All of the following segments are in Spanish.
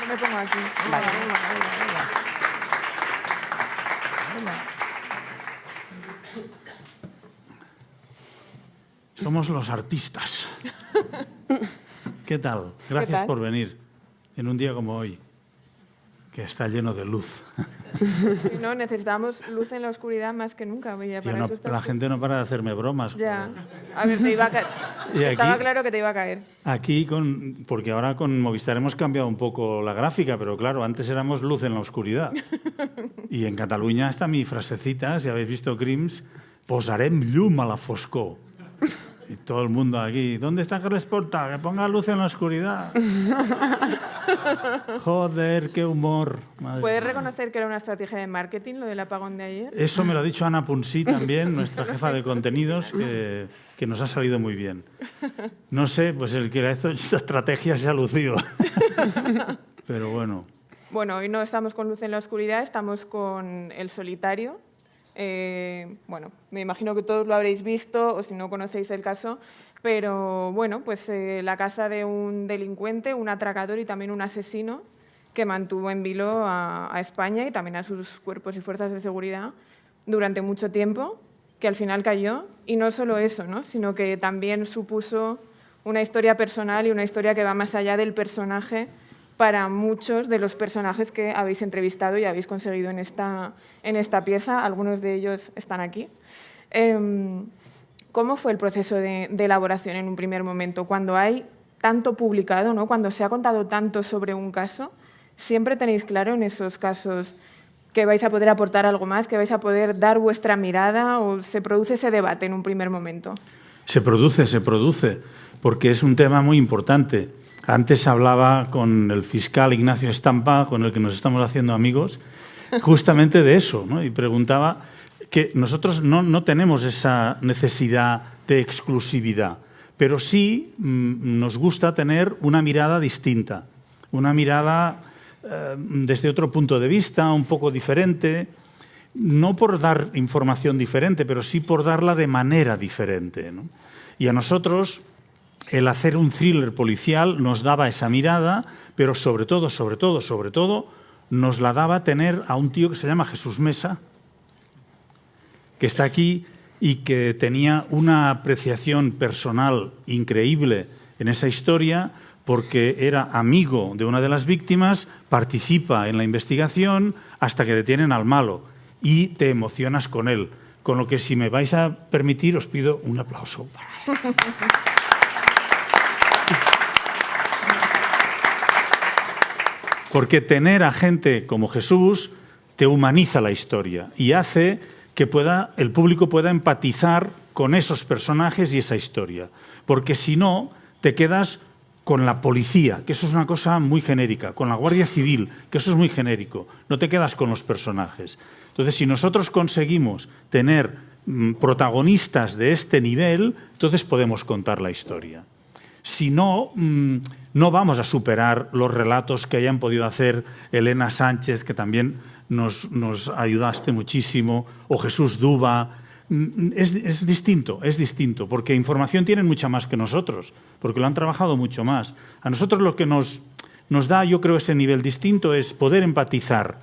Me pongo aquí. Vale. Somos los artistas. ¿Qué tal? Gracias por venir en un día como hoy, que está lleno de luz. Sí, no, necesitamos luz en la oscuridad más que nunca. Oye, Tío, para no, eso estás la tú. gente no para de hacerme bromas. Ya. A ver, te iba a caer. Y aquí- Estaba claro que te iba a caer. Aquí, porque ahora con Movistar hemos cambiado un poco la gráfica, pero claro, antes éramos luz en la oscuridad. Y en Cataluña está mi frasecita, si habéis visto Crims, posarem llum a la foscor. Y todo el mundo aquí, ¿dónde está Carles Porta? Que ponga luz en la oscuridad. Joder, qué humor. Madre ¿Puedes mía. reconocer que era una estrategia de marketing lo del apagón de ayer? Eso me lo ha dicho Ana Punsí también, nuestra jefa de contenidos, que nos ha salido muy bien. No sé, pues el que ha hecho esta estrategia se ha lucido. Pero bueno. Bueno, hoy no estamos con luz en la oscuridad, estamos con El Solitario. Bueno, me imagino que todos lo habréis visto o si no conocéis el caso, pero bueno, pues la casa de un delincuente, un atracador y también un asesino que mantuvo en vilo a España y también a sus cuerpos y fuerzas de seguridad durante mucho tiempo, que al final cayó. Y no solo eso, ¿no? Sino que también supuso una historia personal y una historia que va más allá del personaje para muchos de los personajes que habéis entrevistado y habéis conseguido en esta pieza. Algunos de ellos están aquí. ¿Cómo fue el proceso de elaboración en un primer momento? Cuando hay tanto publicado, ¿no? Cuando se ha contado tanto sobre un caso, ¿siempre tenéis claro en esos casos que vais a poder aportar algo más, que vais a poder dar vuestra mirada o se produce ese debate en un primer momento? Se produce, porque es un tema muy importante. Antes hablaba con el fiscal Ignacio Estampa, con el que nos estamos haciendo amigos, justamente de eso, ¿no? Y preguntaba que nosotros no tenemos esa necesidad de exclusividad, pero sí nos gusta tener una mirada distinta, una mirada desde otro punto de vista, un poco diferente, no por dar información diferente, pero sí por darla de manera diferente, ¿no? Y a nosotros el hacer un thriller policial nos daba esa mirada, pero sobre todo, nos la daba tener a un tío que se llama Jesús Mesa, que está aquí y que tenía una apreciación personal increíble en esa historia porque era amigo de una de las víctimas, participa en la investigación hasta que detienen al malo y te emocionas con él. Con lo que, si me vais a permitir, os pido un aplauso para él. Porque tener a gente como Jesús te humaniza la historia y hace que el público pueda empatizar con esos personajes y esa historia. Porque si no, te quedas con la policía, que eso es una cosa muy genérica, con la Guardia Civil, que eso es muy genérico, no te quedas con los personajes. Entonces, si nosotros conseguimos tener protagonistas de este nivel, entonces podemos contar la historia. Si no, no vamos a superar los relatos que hayan podido hacer Elena Sánchez, que también nos ayudaste muchísimo, o Jesús Duba. Es distinto, porque información tienen mucha más que nosotros, porque lo han trabajado mucho más. A nosotros lo que nos da, yo creo, ese nivel distinto es poder empatizar,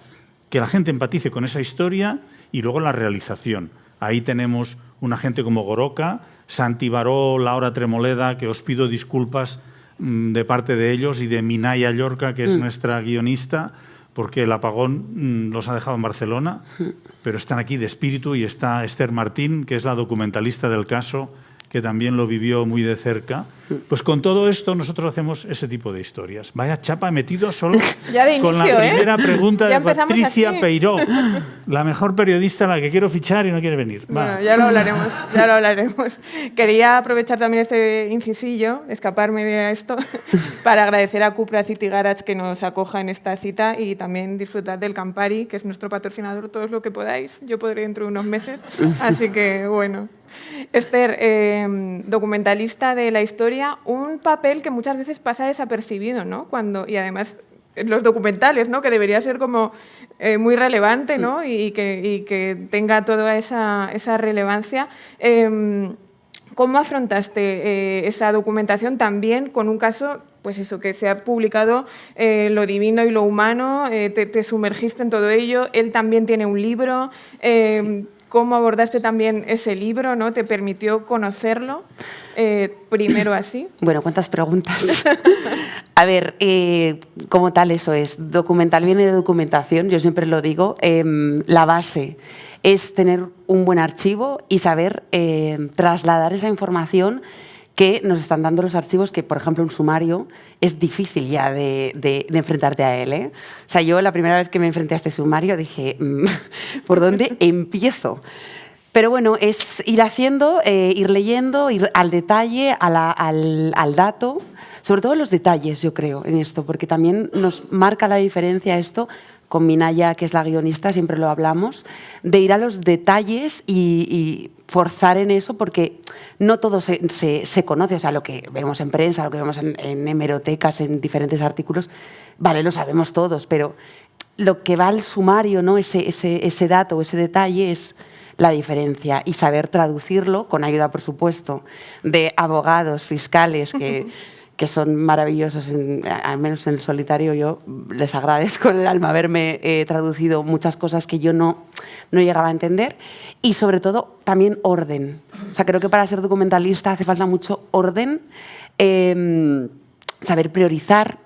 que la gente empatice con esa historia y luego la realización. Ahí tenemos una gente como Goroka, Santi Baró, Laura Tremoleda, que os pido disculpas de parte de ellos, y de Minaya Llorca, que es nuestra guionista, porque el apagón los ha dejado en Barcelona, pero están aquí de espíritu, y está Esther Martín, que es la documentalista del caso, que también lo vivió muy de cerca. Pues con todo esto nosotros hacemos ese tipo de historias. Vaya chapa he metido solo ya de inicio, con la primera pregunta ya de Patricia así. Peiró, la mejor periodista a la que quiero fichar y no quiere venir. Bueno, ya lo hablaremos. Quería aprovechar también este incisillo, escaparme de esto, para agradecer a Cupra City Garage que nos acoja en esta cita y también disfrutar del Campari, que es nuestro patrocinador, todos lo que podáis. Yo podré dentro de unos meses, así que bueno. Esther, documentalista de la historia, un papel que muchas veces pasa desapercibido, ¿no? Y además los documentales, ¿no? Que debería ser como muy relevante, ¿no? Y que tenga toda esa relevancia. ¿Cómo afrontaste esa documentación también con un caso pues eso, que se ha publicado lo divino y lo humano, te sumergiste en todo ello. Él también tiene un libro. ¿Cómo abordaste también ese libro, ¿no? ¿Te permitió conocerlo primero así? Bueno, ¿cuántas preguntas? A ver, como tal eso es, documental viene de documentación, yo siempre lo digo, la base es tener un buen archivo y saber trasladar esa información que nos están dando los archivos, que por ejemplo un sumario es difícil ya de enfrentarte a él, ¿eh? O sea, yo la primera vez que me enfrenté a este sumario dije, ¿por dónde empiezo? Pero bueno, es ir haciendo, ir leyendo, ir al detalle, al dato, sobre todo los detalles, yo creo, en esto, porque también nos marca la diferencia esto. Con Minaya, que es la guionista, siempre lo hablamos, de ir a los detalles y forzar en eso, porque no todo se conoce. O sea, lo que vemos en prensa, lo que vemos en hemerotecas, en diferentes artículos, vale, lo sabemos todos, pero lo que va al sumario, ¿no? ese dato, ese detalle es la diferencia, y saber traducirlo, con ayuda, por supuesto, de abogados, fiscales, que son maravillosos, al menos en El Solitario. Yo les agradezco en el alma haberme traducido muchas cosas que yo no llegaba a entender, y sobre todo también orden. O sea, creo que para ser documentalista hace falta mucho orden, saber priorizar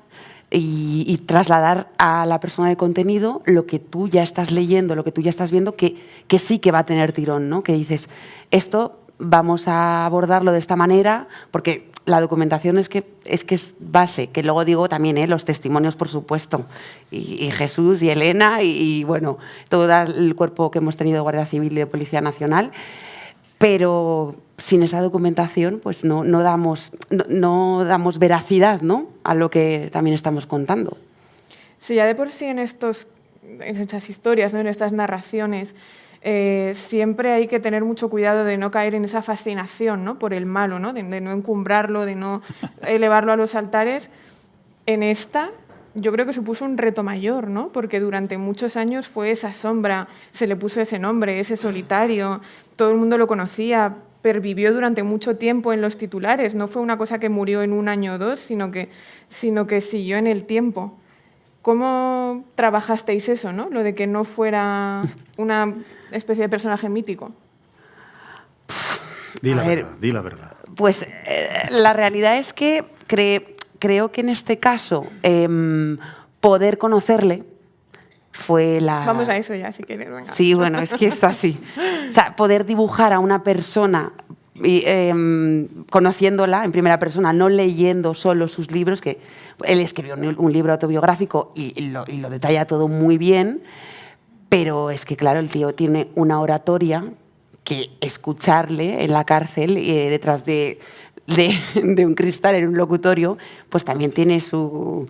y trasladar a la persona de contenido lo que tú ya estás leyendo, lo que tú ya estás viendo, que sí que va a tener tirón, ¿no? Que dices, esto vamos a abordarlo de esta manera, porque la documentación es que es base, que luego digo también los testimonios, por supuesto, y Jesús y Elena y bueno, todo el cuerpo que hemos tenido de Guardia Civil y de Policía Nacional, pero sin esa documentación pues no damos veracidad, ¿no?, a lo que también estamos contando. Sí, ya de por sí en estas historias, ¿no?, en estas narraciones, siempre hay que tener mucho cuidado de no caer en esa fascinación, ¿no?, por el malo, ¿no?, de no encumbrarlo, de no elevarlo a los altares. En esta yo creo que supuso un reto mayor, ¿no?, porque durante muchos años fue esa sombra, se le puso ese nombre, ese solitario, todo el mundo lo conocía, pervivió durante mucho tiempo en los titulares, no fue una cosa que murió en un año o dos, sino que siguió en el tiempo. ¿Cómo trabajasteis eso, ¿no?, lo de que no fuera una especie de personaje mítico? Di la verdad. Pues la realidad es que creo que en este caso poder conocerle fue la... Vamos a eso ya, si quieres, venga. Sí, bueno, es que es así. O sea, poder dibujar a una persona conociéndola en primera persona, no leyendo solo sus libros, que él escribió un libro autobiográfico y lo detalla todo muy bien, pero es que, claro, el tío tiene una oratoria que escucharle en la cárcel, detrás de un cristal en un locutorio, pues también tiene su...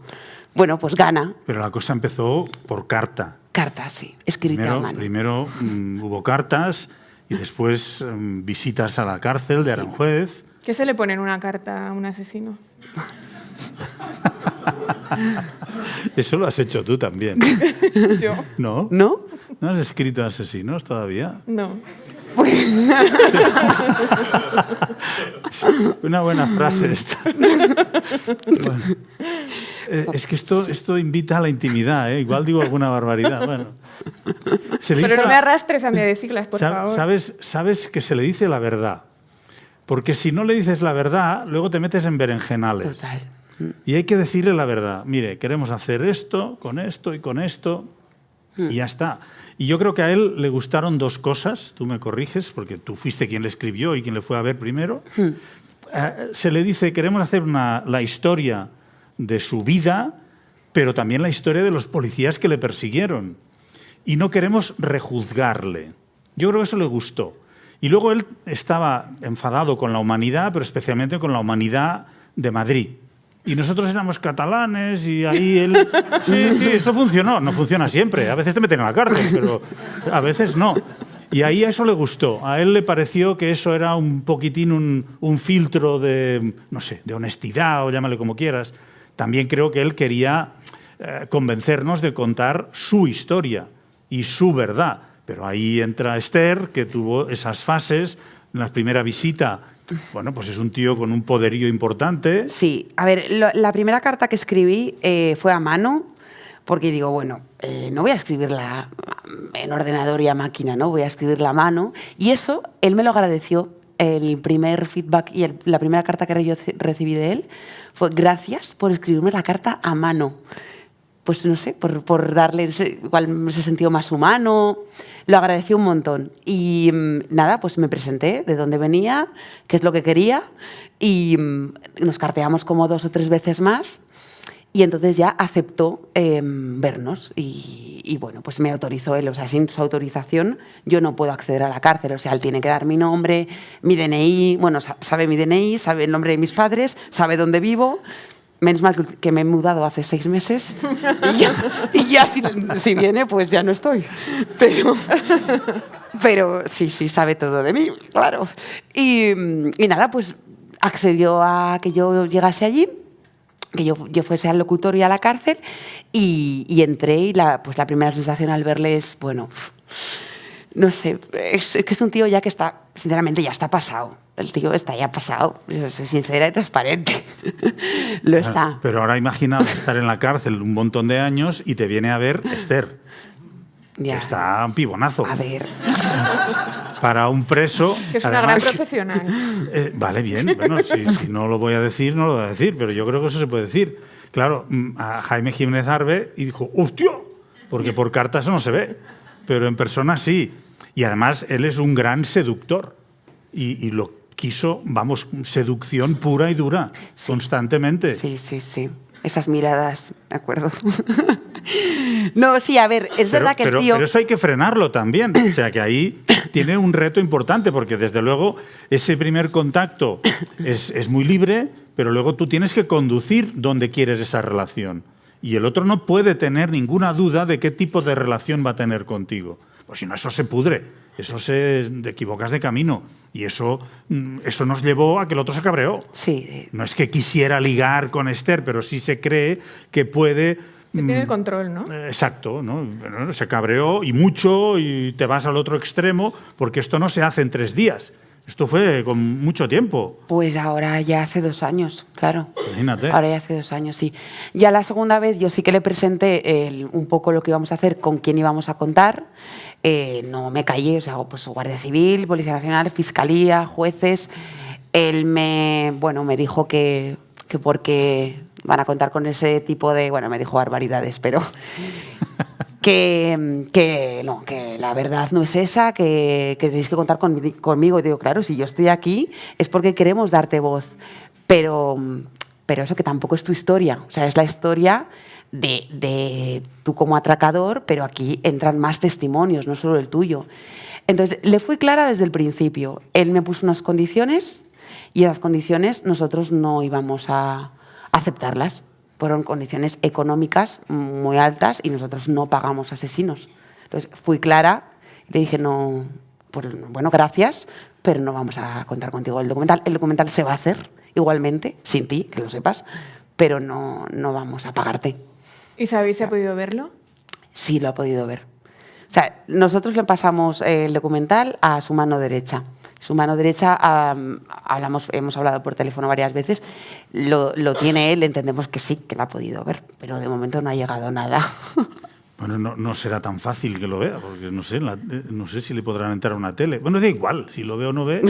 Bueno, pues gana. Pero la cosa empezó por carta. Carta, sí, escrita a mano. Primero hubo cartas y después visitas a la cárcel de Aranjuez. ¿Qué se le pone en una carta a un asesino? Eso lo has hecho tú también. Yo. ¿No? ¿No? ¿No has escrito asesinos todavía? No. Una buena frase esta. Bueno. Es que esto invita a la intimidad, ¿eh? Igual digo alguna barbaridad. Bueno. Pero no me arrastres a mí a decirlas, por favor. Sabes que se le dice la verdad. Porque si no le dices la verdad, luego te metes en berenjenales. Total. Y hay que decirle la verdad. Mire, queremos hacer esto y con esto, y ya está. Y yo creo que a él le gustaron dos cosas, tú me corriges, porque tú fuiste quien le escribió y quien le fue a ver primero. Se le dice, queremos hacer la historia de su vida, pero también la historia de los policías que le persiguieron. Y no queremos rejuzgarle. Yo creo que eso le gustó. Y luego él estaba enfadado con la humanidad, pero especialmente con la humanidad de Madrid. Y nosotros éramos catalanes y ahí él... Sí, eso funcionó. No funciona siempre. A veces te meten en la cárcel, pero a veces no. Y ahí a eso le gustó. A él le pareció que eso era un poquitín un filtro de, no sé, de honestidad o llámale como quieras. También creo que él quería convencernos de contar su historia y su verdad. Pero ahí entra Esther, que tuvo esas fases. En la primera visita bueno, pues es un tío con un poderío importante. Sí, a ver, la primera carta que escribí fue a mano, porque digo, bueno, no voy a escribirla en ordenador y a máquina, ¿no? Voy a escribirla a mano. Y eso, él me lo agradeció. El primer feedback y la primera carta que yo recibí de él fue: gracias por escribirme la carta a mano. Pues no sé, por darle, igual se sintió más humano, lo agradeció un montón. Y nada, pues me presenté de dónde venía, qué es lo que quería, y nos carteamos como 2 o 3 veces más, y entonces ya aceptó vernos. Y bueno, pues me autorizó él, o sea, sin su autorización yo no puedo acceder a la cárcel, o sea, él tiene que dar mi nombre, mi DNI, bueno, sabe mi DNI, sabe el nombre de mis padres, sabe dónde vivo. Menos mal que me he mudado hace 6 meses y ya si viene, pues ya no estoy. Pero sí, sabe todo de mí, claro. Y nada, pues accedió a que yo llegase allí, que yo fuese al locutorio y a la cárcel, y entré, y pues la primera sensación al verle es, bueno, no sé, es que es un tío ya que está, sinceramente, ya está pasado. El tío está ya pasado, soy sincera y transparente. Lo está. Pero ahora imagina estar en la cárcel un montón de años y te viene a ver Esther. Ya. Está un pibonazo. A ver. Para un preso... Que es una gran profesional. Vale, bien. Bueno, si no lo voy a decir, no lo voy a decir, pero yo creo que eso se puede decir. Claro, a Jaime Jiménez Arbe y dijo, ¡hostia! Porque por carta eso no se ve, pero en persona sí. Y además él es un gran seductor y lo quiso, vamos, seducción pura y dura, sí, constantemente. Sí. Esas miradas, ¿de acuerdo? No, sí, a ver, es verdad que el tío... Pero eso hay que frenarlo también. O sea, que ahí tiene un reto importante, porque desde luego ese primer contacto es muy libre, pero luego tú tienes que conducir donde quieres esa relación. Y el otro no puede tener ninguna duda de qué tipo de relación va a tener contigo. Pues si no, eso se pudre, eso te equivocas de camino. Y eso nos llevó a que el otro se cabreó. Sí. No es que quisiera ligar con Esther, pero sí se cree que puede... Que tiene el control, ¿no? Exacto, ¿no? Se cabreó y mucho, y te vas al otro extremo, porque esto no se hace en 3 días. Esto fue con mucho tiempo. Pues ahora ya hace 2 años, claro. Imagínate. Ahora ya hace 2 años, sí. Ya la segunda vez yo sí que le presenté un poco lo que íbamos a hacer, con quién íbamos a contar. No me callé, o sea, pues Guardia Civil, Policía Nacional, Fiscalía, jueces. Él me dijo que porque van a contar con ese tipo de... Bueno, me dijo barbaridades, pero... que no, que la verdad no es esa, que tenéis que contar conmigo. Y digo, claro, si yo estoy aquí es porque queremos darte voz, pero eso que tampoco es tu historia, o sea, es la historia de tú como atracador, pero aquí entran más testimonios, no solo el tuyo. Entonces, le fui clara desde el principio. Él me puso unas condiciones y esas condiciones nosotros no íbamos a aceptarlas. Fueron condiciones económicas muy altas y nosotros no pagamos asesinos. Entonces, fui clara y le dije, no, pues, bueno, gracias, pero no vamos a contar contigo el documental. El documental se va a hacer igualmente, sin ti, que lo sepas, pero no vamos a pagarte. ¿Y sabéis si ha podido verlo? Sí, lo ha podido ver. O sea, nosotros le pasamos el documental a su mano derecha. Su mano derecha, hemos hablado por teléfono varias veces, lo tiene él, entendemos que sí, que lo ha podido ver, pero de momento no ha llegado nada. Bueno, no será tan fácil que lo vea, porque no sé si le podrán entrar a una tele. Bueno, da igual, si lo ve o no ve.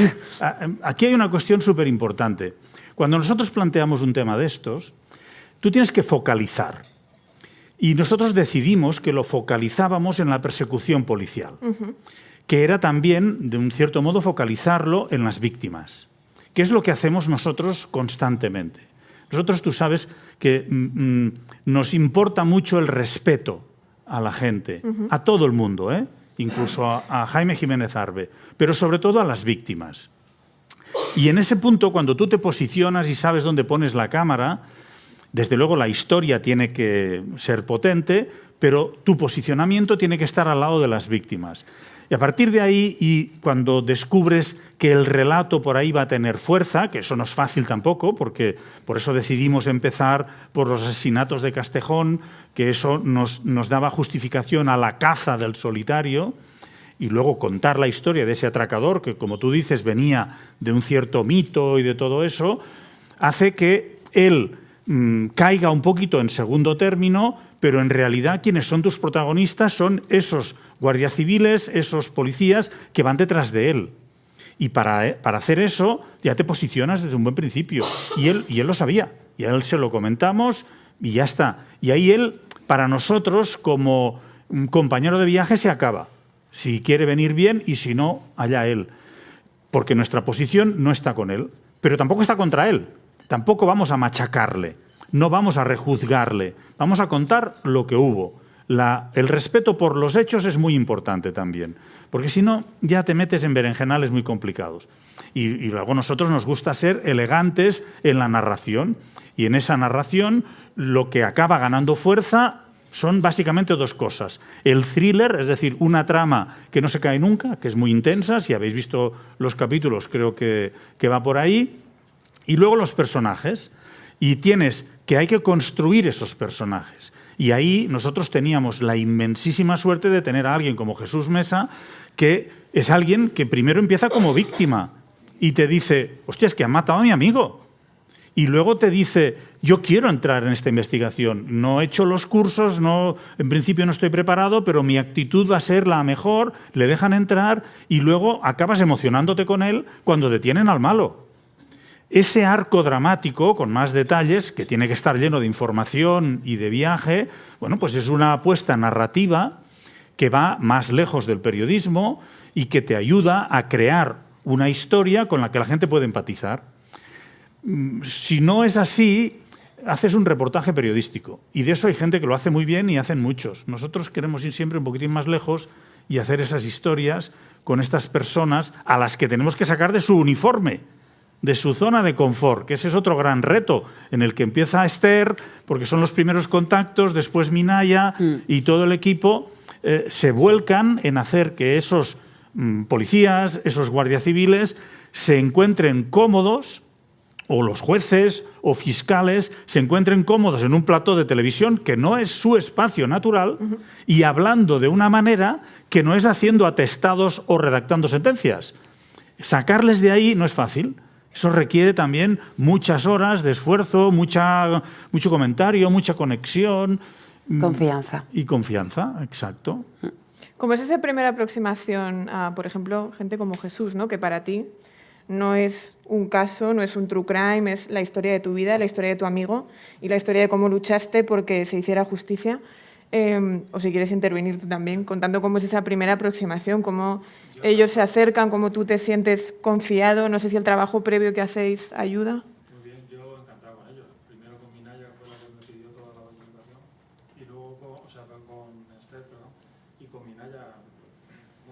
Aquí hay una cuestión súper importante. Cuando nosotros planteamos un tema de estos, tú tienes que focalizar. Y nosotros decidimos que lo focalizábamos en la persecución policial. Que era también, de un cierto modo, focalizarlo en las víctimas, que es lo que hacemos nosotros constantemente. Nosotros, tú sabes, que nos importa mucho el respeto a la gente, a todo el mundo, incluso a Jaime Jiménez Arbe, pero sobre todo a las víctimas. Y en ese punto, cuando tú te posicionas y sabes dónde pones la cámara, desde luego la historia tiene que ser potente, pero tu posicionamiento tiene que estar al lado de las víctimas. Y a partir de ahí, y cuando descubres que el relato por ahí va a tener fuerza, que eso no es fácil tampoco, porque por eso decidimos empezar por los asesinatos de Castejón, que eso nos daba justificación a la caza del solitario, y luego contar la historia de ese atracador, que como tú dices venía de un cierto mito y de todo eso, hace que él caiga un poquito en segundo término, pero en realidad quienes son tus protagonistas son esos guardias civiles, esos policías que van detrás de él. Y para hacer eso ya te posicionas desde un buen principio. Y él lo sabía, y a él se lo comentamos y ya está. Y ahí él, para nosotros, como un compañero de viaje, se acaba. Si quiere venir bien y si no, allá él. Porque nuestra posición no está con él, pero tampoco está contra él. Tampoco vamos a machacarle, no vamos a rejuzgarle, vamos a contar lo que hubo. El respeto por los hechos es muy importante también, porque si no ya te metes en berenjenales muy complicados. Y luego a nosotros nos gusta ser elegantes en la narración, y en esa narración lo que acaba ganando fuerza son básicamente dos cosas. El thriller, es decir, una trama que no se cae nunca, que es muy intensa, si habéis visto los capítulos creo que va por ahí, y luego los personajes, y hay que construir esos personajes. Y ahí nosotros teníamos la inmensísima suerte de tener a alguien como Jesús Mesa, que es alguien que primero empieza como víctima y te dice, hostia, es que han matado a mi amigo. Y luego te dice, yo quiero entrar en esta investigación, no he hecho los cursos, en principio no estoy preparado, pero mi actitud va a ser la mejor, le dejan entrar y luego acabas emocionándote con él cuando detienen al malo. Ese arco dramático, con más detalles, que tiene que estar lleno de información y de viaje, bueno, pues es una apuesta narrativa que va más lejos del periodismo y que te ayuda a crear una historia con la que la gente puede empatizar. Si no es así, haces un reportaje periodístico. Y de eso hay gente que lo hace muy bien y hacen muchos. Nosotros queremos ir siempre un poquitín más lejos y hacer esas historias con estas personas a las que tenemos que sacar de su uniforme, de su zona de confort, que ese es otro gran reto en el que empieza Esther, porque son los primeros contactos, después Minaya y todo el equipo se vuelcan en hacer que esos policías, esos guardias civiles se encuentren cómodos, o los jueces o fiscales se encuentren cómodos en un plató de televisión que no es su espacio natural y hablando de una manera que no es haciendo atestados o redactando sentencias. Sacarles de ahí no es fácil. Eso requiere también muchas horas de esfuerzo, mucho comentario, mucha conexión. Confianza. Y confianza, exacto. ¿Cómo es esa primera aproximación a, por ejemplo, gente como Jesús, ¿no? Que para ti no es un caso, no es un true crime, es la historia de tu vida, la historia de tu amigo y la historia de cómo luchaste porque se hiciera justicia? O si quieres intervenir tú también, contando cómo es esa primera aproximación, cómo ellos se acercan, cómo tú te sientes confiado, no sé si el trabajo previo que hacéis ayuda. Muy bien, yo encantado con ellos. Primero con Minaya, que fue la que me pidió toda la documentación, y luego con Esther, perdón, y con Minaya,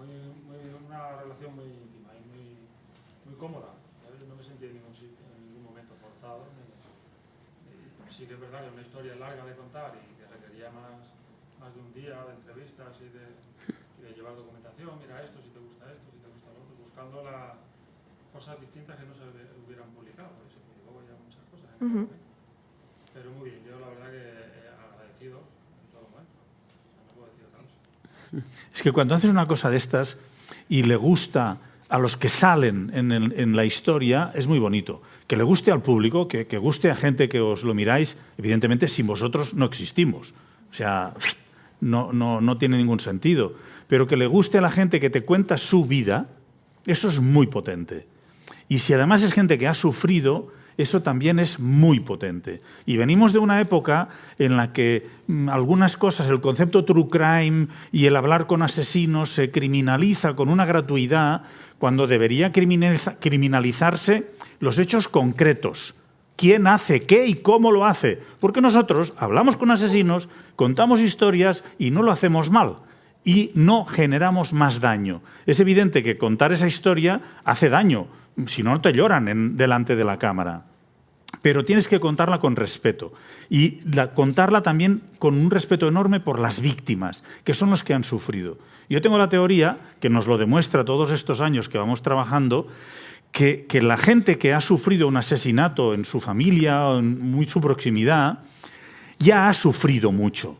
una relación muy íntima y muy cómoda. No me sentí en ningún momento forzado. Sí que es verdad que es una historia larga de contar y que requería más de un día de entrevistas y de llevar documentación, mira esto, si te gusta esto, si te gusta lo otro, buscando las cosas distintas que no se hubieran publicado, porque se publicó ya muchas cosas. Pero muy bien, yo la verdad que agradecido en todo momento, no puedo decir otra cosa. Es que cuando haces una cosa de estas y le gusta a los que salen en la historia, es muy bonito. Que le guste al público, que guste a gente que os lo miráis, evidentemente sin vosotros no existimos. O sea, no tiene ningún sentido. Pero que le guste a la gente que te cuenta su vida, eso es muy potente. Y si además es gente que ha sufrido, eso también es muy potente. Y venimos de una época en la que algunas cosas, el concepto true crime y el hablar con asesinos se criminaliza con una gratuidad cuando debería criminalizarse los hechos concretos. ¿Quién hace qué y cómo lo hace? Porque nosotros hablamos con asesinos, contamos historias y no lo hacemos mal. Y no generamos más daño. Es evidente que contar esa historia hace daño, si no te lloran delante de la cámara. Pero tienes que contarla con respeto. Y contarla también con un respeto enorme por las víctimas, que son los que han sufrido. Yo tengo la teoría, que nos lo demuestra todos estos años que vamos trabajando, que la gente que ha sufrido un asesinato en su familia o en muy su proximidad, ya ha sufrido mucho.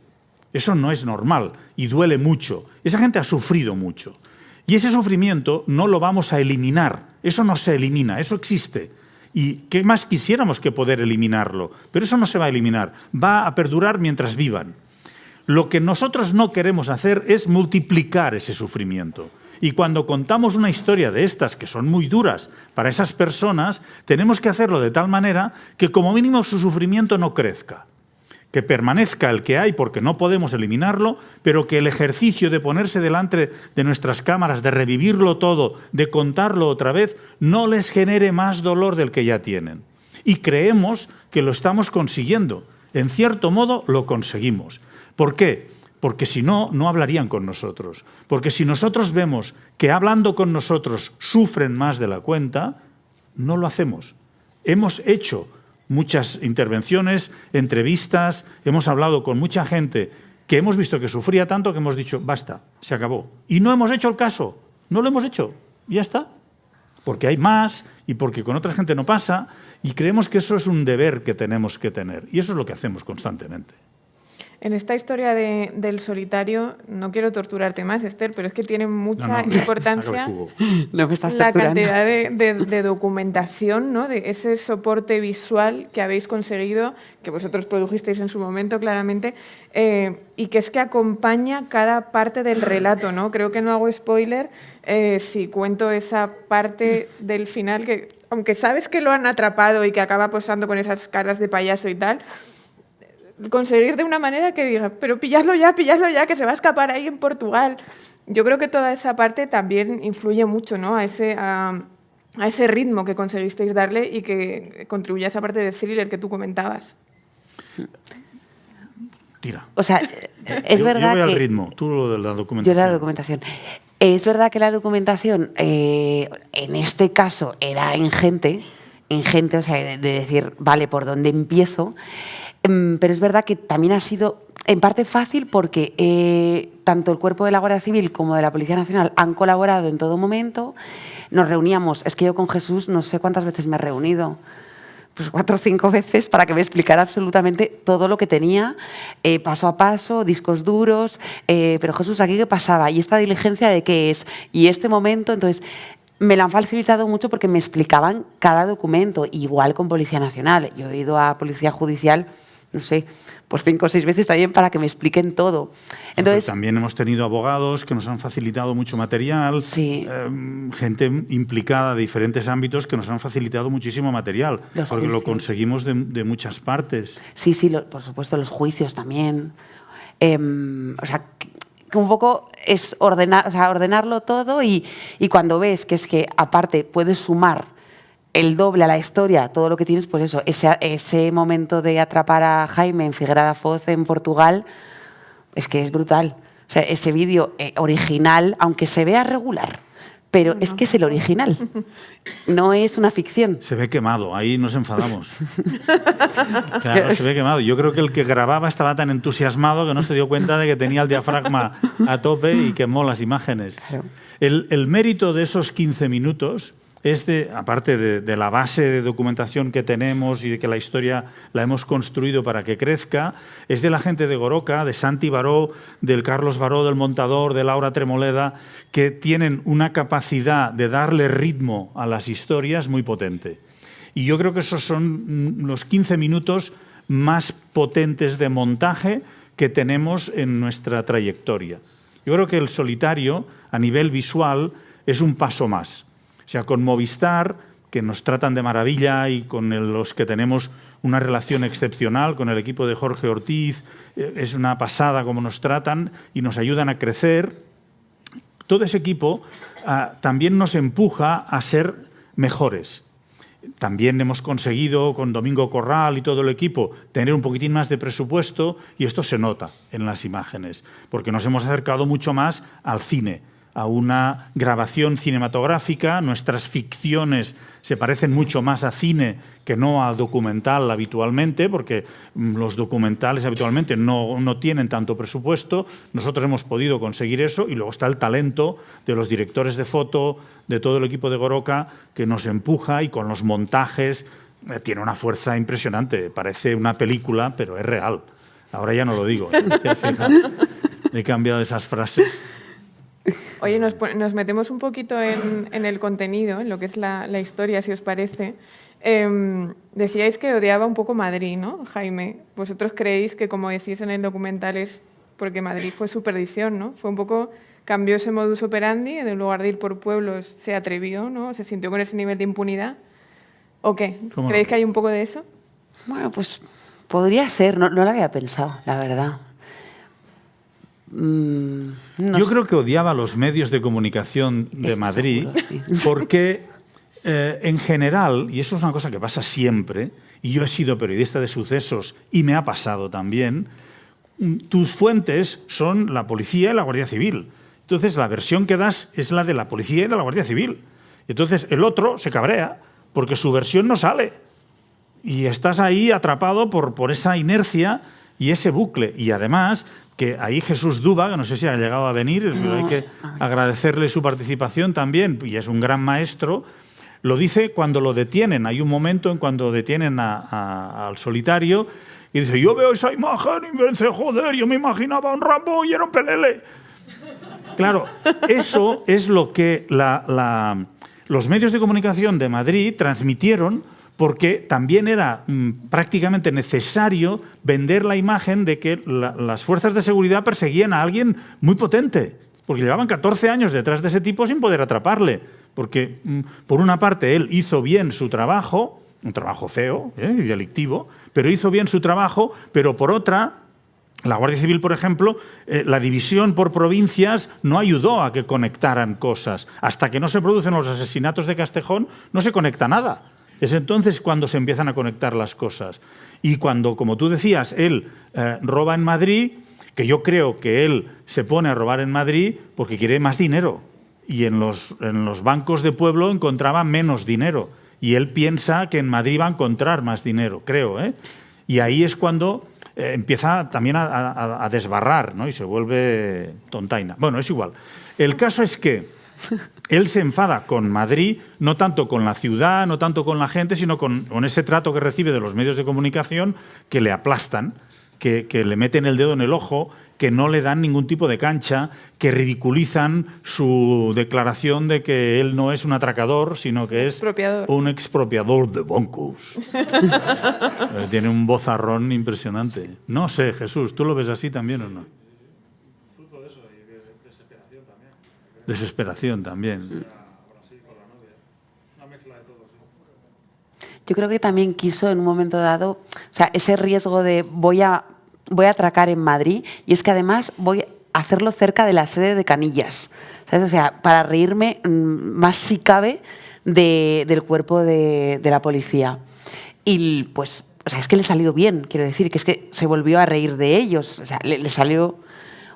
Eso no es normal y duele mucho. Esa gente ha sufrido mucho. Y ese sufrimiento no lo vamos a eliminar, eso no se elimina, eso existe. ¿Y qué más quisiéramos que poder eliminarlo? Pero eso no se va a eliminar, va a perdurar mientras vivan. Lo que nosotros no queremos hacer es multiplicar ese sufrimiento. Y cuando contamos una historia de estas, que son muy duras para esas personas, tenemos que hacerlo de tal manera que como mínimo su sufrimiento no crezca. Que permanezca el que hay porque no podemos eliminarlo, pero que el ejercicio de ponerse delante de nuestras cámaras, de revivirlo todo, de contarlo otra vez, no les genere más dolor del que ya tienen. Y creemos que lo estamos consiguiendo. En cierto modo lo conseguimos. ¿Por qué? Porque si no, no hablarían con nosotros. Porque si nosotros vemos que hablando con nosotros sufren más de la cuenta, no lo hacemos. Hemos hecho muchas intervenciones, entrevistas, hemos hablado con mucha gente que hemos visto que sufría tanto que hemos dicho, basta, se acabó. Y no hemos hecho el caso, no lo hemos hecho, ya está. Porque hay más y porque con otra gente no pasa y creemos que eso es un deber que tenemos que tener. Y eso es lo que hacemos constantemente. En esta historia del solitario, no quiero torturarte más, Esther, pero es que tiene mucha importancia la cantidad de documentación, ¿no? De ese soporte visual que habéis conseguido, que vosotros produjisteis en su momento, claramente, y que es que acompaña cada parte del relato, ¿no? Creo que no hago spoiler si cuento esa parte del final, que aunque sabes que lo han atrapado y que acaba posando con esas caras de payaso y tal, conseguir de una manera que diga, pero pilladlo ya, que se va a escapar ahí en Portugal. Yo creo que toda esa parte también influye mucho, ¿no? a ese ritmo que conseguisteis darle y que contribuye a esa parte de thriller que tú comentabas. Tira. O sea, es verdad que... Yo voy al ritmo, tú lo de la documentación. Yo la documentación. Es verdad que la documentación, en este caso, era ingente, o sea, de decir, vale, ¿por dónde empiezo? Pero es verdad que también ha sido en parte fácil porque tanto el Cuerpo de la Guardia Civil como de la Policía Nacional han colaborado en todo momento. Nos reuníamos, es que yo con Jesús no sé cuántas veces me he reunido, pues 4 o 5 veces para que me explicara absolutamente todo lo que tenía, paso a paso, discos duros, pero Jesús, ¿aquí qué pasaba? ¿Y esta diligencia de qué es? ¿Y este momento? Entonces, me lo han facilitado mucho porque me explicaban cada documento, igual con Policía Nacional. Yo he ido a Policía Judicial, no sé, pues 5 o 6 veces también para que me expliquen todo. Entonces, también hemos tenido abogados que nos han facilitado mucho material, sí. Gente implicada de diferentes ámbitos que nos han facilitado muchísimo material, porque lo conseguimos de muchas partes. Sí, por supuesto, los juicios también. O sea, que un poco es ordenarlo todo y cuando ves que es que aparte puedes sumar el doble a la historia, todo lo que tienes, pues eso, ese momento de atrapar a Jaime en Figueira da Foz, en Portugal, es que es brutal. O sea, ese vídeo original, aunque se vea regular, pero es que es el original, no es una ficción. Se ve quemado, ahí nos enfadamos. Claro, se ve quemado. Yo creo que el que grababa estaba tan entusiasmado que no se dio cuenta de que tenía el diafragma a tope y quemó las imágenes. Claro. El mérito de esos 15 minutos es aparte de la base de documentación que tenemos y de que la historia la hemos construido para que crezca, es de la gente de Goroka, de Santi Baró, del Carlos Baró, del montador, de Laura Tremoleda, que tienen una capacidad de darle ritmo a las historias muy potente. Y yo creo que esos son los 15 minutos más potentes de montaje que tenemos en nuestra trayectoria. Yo creo que El Solitario, a nivel visual, es un paso más. O sea, con Movistar, que nos tratan de maravilla y con los que tenemos una relación excepcional, con el equipo de Jorge Ortiz, es una pasada cómo nos tratan y nos ayudan a crecer. Todo ese equipo también nos empuja a ser mejores. También hemos conseguido, con Domingo Corral y todo el equipo, tener un poquitín más de presupuesto y esto se nota en las imágenes, porque nos hemos acercado mucho más al cine, a una grabación cinematográfica. Nuestras ficciones se parecen mucho más a cine que no a documental habitualmente, porque los documentales habitualmente no tienen tanto presupuesto. Nosotros hemos podido conseguir eso y luego está el talento de los directores de foto, de todo el equipo de Goroka, que nos empuja y con los montajes tiene una fuerza impresionante. Parece una película, pero es real. Ahora ya no lo digo. He cambiado esas frases. Oye, nos metemos un poquito en el contenido, en lo que es la historia, si os parece. Decíais que odiaba un poco Madrid, ¿no, Jaime? ¿Vosotros creéis que, como decís en el documental, es porque Madrid fue su perdición, ¿no? Fue un poco, cambió ese modus operandi, en lugar de ir por pueblos, se atrevió, ¿no? Se sintió con ese nivel de impunidad. ¿O qué? ¿Creéis que hay un poco de eso? Bueno, pues podría ser, no lo había pensado, la verdad. Yo creo que odiaba los medios de comunicación de Madrid porque, en general, y eso es una cosa que pasa siempre, y yo he sido periodista de sucesos y me ha pasado también, tus fuentes son la policía y la Guardia Civil. Entonces, la versión que das es la de la policía y de la Guardia Civil. Entonces, el otro se cabrea porque su versión no sale. Y estás ahí atrapado por esa inercia y ese bucle. Y además, que ahí Jesús Duba, que no sé si ha llegado a venir, pero hay que agradecerle su participación también, y es un gran maestro, lo dice cuando lo detienen. Hay un momento en cuando detienen al solitario y dice, yo veo esa imagen y pensé, joder, yo me imaginaba un Rambo y era un Pelele. Claro, eso es lo que los medios de comunicación de Madrid transmitieron, porque también era prácticamente necesario vender la imagen de que las fuerzas de seguridad perseguían a alguien muy potente, porque llevaban 14 años detrás de ese tipo sin poder atraparle, porque por una parte él hizo bien su trabajo, un trabajo feo y delictivo, pero hizo bien su trabajo, pero por otra, la Guardia Civil, por ejemplo, la división por provincias no ayudó a que conectaran cosas. Hasta que no se producen los asesinatos de Castejón, no se conecta nada. Es entonces cuando se empiezan a conectar las cosas. Y cuando, como tú decías, él roba en Madrid, que yo creo que él se pone a robar en Madrid porque quiere más dinero. Y en los bancos de pueblo encontraba menos dinero. Y él piensa que en Madrid va a encontrar más dinero, creo. Y ahí es cuando empieza también a desbarrar, ¿no? Y se vuelve tontaina. Bueno, es igual. El caso es que él se enfada con Madrid, no tanto con la ciudad, no tanto con la gente, sino con ese trato que recibe de los medios de comunicación que le aplastan, que le meten el dedo en el ojo, que no le dan ningún tipo de cancha, que ridiculizan su declaración de que él no es un atracador, sino que es un expropiador de bancos. Tiene un vozarrón impresionante. No sé, Jesús, ¿tú lo ves así también o no? Fruto de eso y de desesperación también. Desesperación también. Ahora sí, con la novia. Una mezcla de todo, sí. Yo creo que también quiso en un momento dado, o sea, ese riesgo de voy a atracar en Madrid, y es que además voy a hacerlo cerca de la sede de Canillas, ¿sabes? O sea, para reírme más si cabe del cuerpo de la policía. Y pues, o sea, es que le salió bien, quiero decir, que es que se volvió a reír de ellos, o sea, le salió,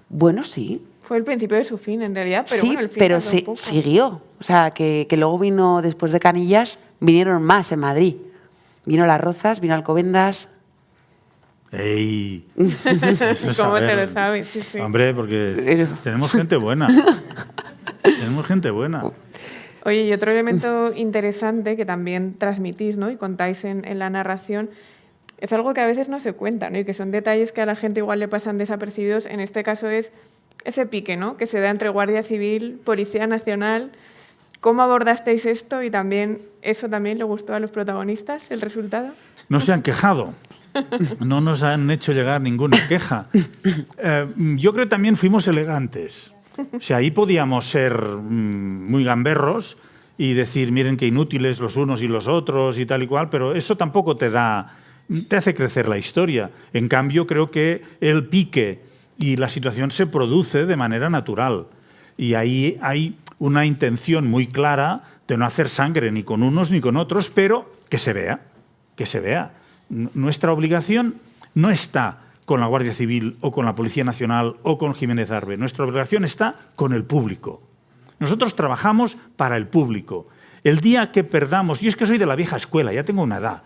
bueno, sí. Fue el principio de su fin, en realidad, pero sí, bueno, el fin pero siguió. O sea, que luego vino, después de Canillas, vinieron más en Madrid. Vino Las Rozas, vino Alcobendas. ¡Ey! ¿Cómo se lo sabe? Sí, sí. Hombre, porque tenemos gente buena. Tenemos gente buena. Oye, y otro elemento interesante que también transmitís, ¿no? Y contáis en la narración, es algo que a veces no se cuenta, ¿no? Y que son detalles que a la gente igual le pasan desapercibidos. En este caso es ese pique, ¿no? Que se da entre Guardia Civil, Policía Nacional. ¿Cómo abordasteis esto? Y también, ¿eso también le gustó a los protagonistas, el resultado? No se han quejado. No nos han hecho llegar ninguna queja. Yo creo que también fuimos elegantes. O sea, ahí podíamos ser muy gamberros y decir, miren qué inútiles los unos y los otros y tal y cual, pero eso tampoco te hace crecer la historia. En cambio, creo que el pique y la situación se produce de manera natural. Y ahí hay una intención muy clara de no hacer sangre ni con unos ni con otros, pero que se vea, que se vea. Nuestra obligación no está con la Guardia Civil o con la Policía Nacional o con Jiménez Arbe. Nuestra obligación está con el público. Nosotros trabajamos para el público. El día que perdamos... Yo es que soy de la vieja escuela, ya tengo una edad.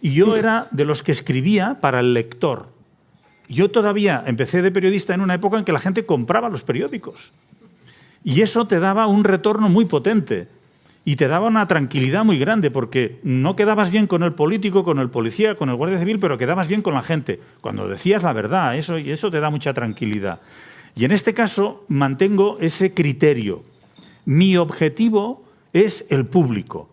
Y yo era de los que escribía para el lector. Yo todavía empecé de periodista en una época en que la gente compraba los periódicos. Y eso te daba un retorno muy potente. Y te daba una tranquilidad muy grande, porque no quedabas bien con el político, con el policía, con el guardia civil, pero quedabas bien con la gente. Cuando decías la verdad, eso te da mucha tranquilidad. Y en este caso mantengo ese criterio. Mi objetivo es el público.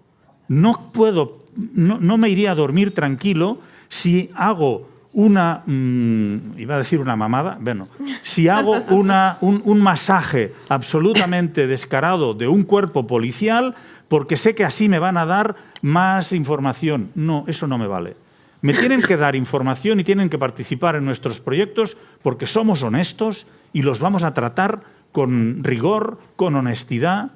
No me iría a dormir tranquilo si hago iba a decir una mamada, bueno, si hago un masaje absolutamente descarado de un cuerpo policial porque sé que así me van a dar más información. No, eso no me vale. Me tienen que dar información y tienen que participar en nuestros proyectos porque somos honestos y los vamos a tratar con rigor, con honestidad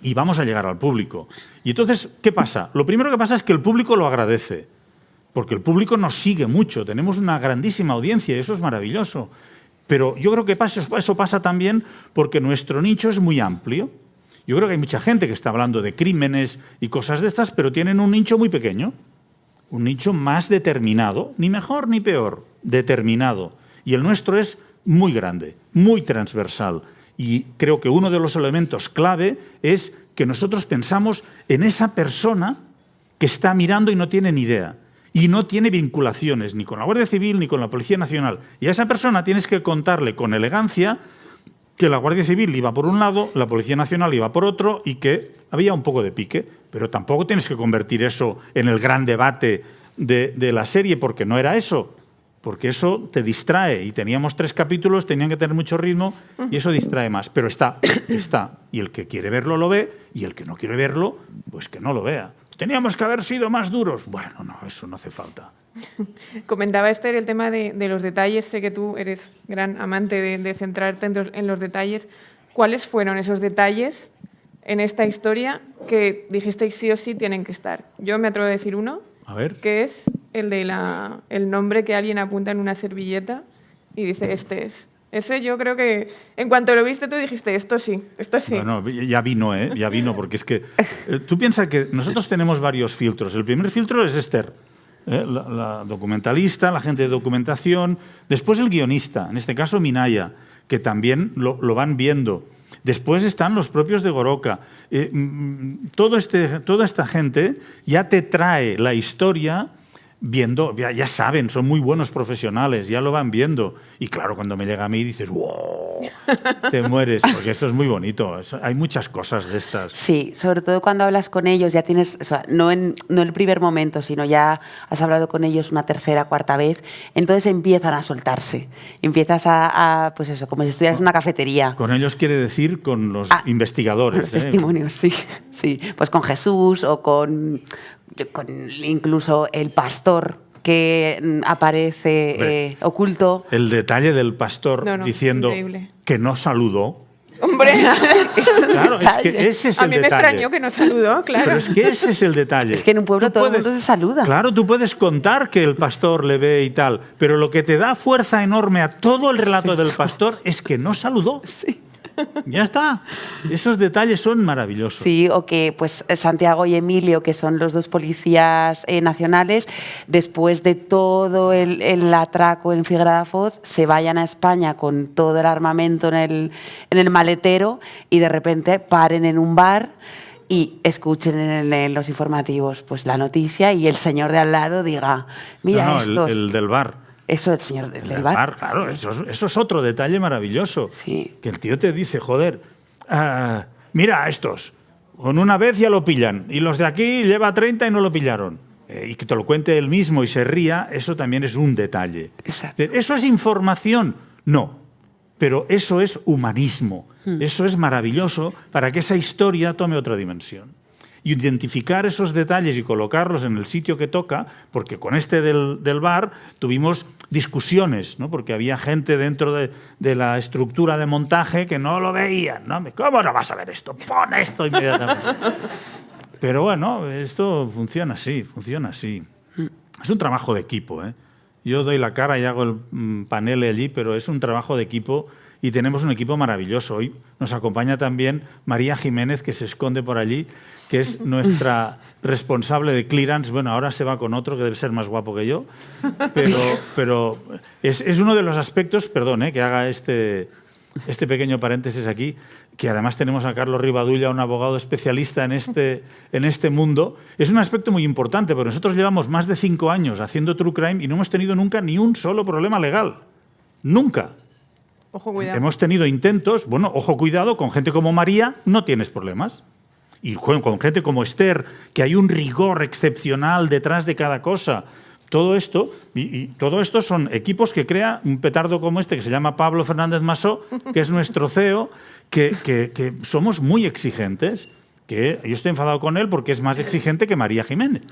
y vamos a llegar al público. Y entonces, ¿qué pasa? Lo primero que pasa es que el público lo agradece, porque el público nos sigue mucho, tenemos una grandísima audiencia y eso es maravilloso. Pero yo creo que eso pasa también porque nuestro nicho es muy amplio. Yo creo que hay mucha gente que está hablando de crímenes y cosas de estas, pero tienen un nicho muy pequeño, un nicho más determinado, ni mejor ni peor, determinado. Y el nuestro es muy grande, muy transversal. Y creo que uno de los elementos clave es que nosotros pensamos en esa persona que está mirando y no tiene ni idea. Y no tiene vinculaciones ni con la Guardia Civil ni con la Policía Nacional. Y a esa persona tienes que contarle con elegancia que la Guardia Civil iba por un lado, la Policía Nacional iba por otro y que había un poco de pique. Pero tampoco tienes que convertir eso en el gran debate de la serie, porque no era eso. Porque eso te distrae. Y teníamos 3 capítulos, tenían que tener mucho ritmo y eso distrae más. Pero está. Y el que quiere verlo lo ve y el que no quiere verlo, pues que no lo vea. Teníamos que haber sido más duros. Bueno, no, eso no hace falta. Comentaba Esther el tema de los detalles. Sé que tú eres gran amante de centrarte en los detalles. ¿Cuáles fueron esos detalles en esta historia que dijisteis sí o sí tienen que estar? Yo me atrevo a decir uno, A ver. que es el de el nombre que alguien apunta en una servilleta y dice, este es. Ese yo creo que en cuanto lo viste tú dijiste, esto sí, esto sí. Bueno, ya vino, ya vino, porque es que tú piensas que nosotros tenemos varios filtros. El primer filtro es Esther, la documentalista, la gente de documentación, después el guionista, en este caso Minaya, que también lo van viendo. Después están los propios de Goroka. Toda esta gente ya te trae la historia viendo, ya saben, son muy buenos profesionales, ya lo van viendo. Y claro, cuando me llega a mí dices, ¡wow! Te mueres, porque esto es muy bonito. Hay muchas cosas de estas. Sí, sobre todo cuando hablas con ellos, ya tienes, o sea, no en el primer momento, sino ya has hablado con ellos una tercera, cuarta vez, entonces empiezan a soltarse. Empiezas pues eso, como si estuvieras en una cafetería. Con ellos quiere decir con los investigadores. Los testimonios, sí. Pues con Jesús o con incluso el pastor que aparece oculto. El detalle del pastor diciendo que no saludó. ¡Hombre! Claro, es que ese es el detalle. A mí me extrañó que no saludó, claro. Pero es que ese es el detalle. Es que en un pueblo todo el mundo se saluda. Claro, tú puedes contar que el pastor le ve y tal, pero lo que te da fuerza enorme a todo el relato del pastor es que no saludó. Sí. Ya está. Esos detalles son maravillosos. Sí, o que pues Santiago y Emilio, que son los 2 policías nacionales, después de todo el atraco en Figueira da Foz, se vayan a España con todo el armamento en el maletero y de repente paren en un bar y escuchen en los informativos pues la noticia y el señor de al lado diga, mira esto. El del bar. Eso, el señor del bar. Claro, eso es otro detalle maravilloso. Sí. Que el tío te dice, joder, mira a estos, con una vez ya lo pillan, y los de aquí lleva 30 y no lo pillaron. Y que te lo cuente él mismo y se ría, eso también es un detalle. Exacto. ¿Eso es información? No, pero eso es humanismo. Eso es maravilloso para que esa historia tome otra dimensión. Identificar esos detalles y colocarlos en el sitio que toca, porque con este del bar tuvimos discusiones, ¿no? Porque había gente dentro de la estructura de montaje que no lo veían, ¿no? ¿Cómo no vas a ver esto? Pon esto inmediatamente. Pero bueno, esto funciona así, funciona así. Es un trabajo de equipo, ¿eh? Yo doy la cara y hago el panel allí, pero es un trabajo de equipo y tenemos un equipo maravilloso. Hoy nos acompaña también María Jiménez, que se esconde por allí, que es nuestra responsable de clearance. Bueno, ahora se va con otro que debe ser más guapo que yo, pero es uno de los aspectos, perdón, que haga este pequeño paréntesis aquí, que además tenemos a Carlos Rivadulla, un abogado especialista en este mundo. Es un aspecto muy importante, porque nosotros llevamos más de 5 años haciendo True Crime y no hemos tenido nunca ni un solo problema legal. Nunca. Ojo, cuidado. Hemos tenido intentos, bueno, ojo, cuidado, con gente como María no tienes problemas. Y con gente como Esther, que hay un rigor excepcional detrás de cada cosa. Todo esto, y todo esto son equipos que crea un petardo como este, que se llama Pablo Fernández Masó, que es nuestro CEO, que somos muy exigentes. Que yo estoy enfadado con él porque es más exigente que María Jiménez.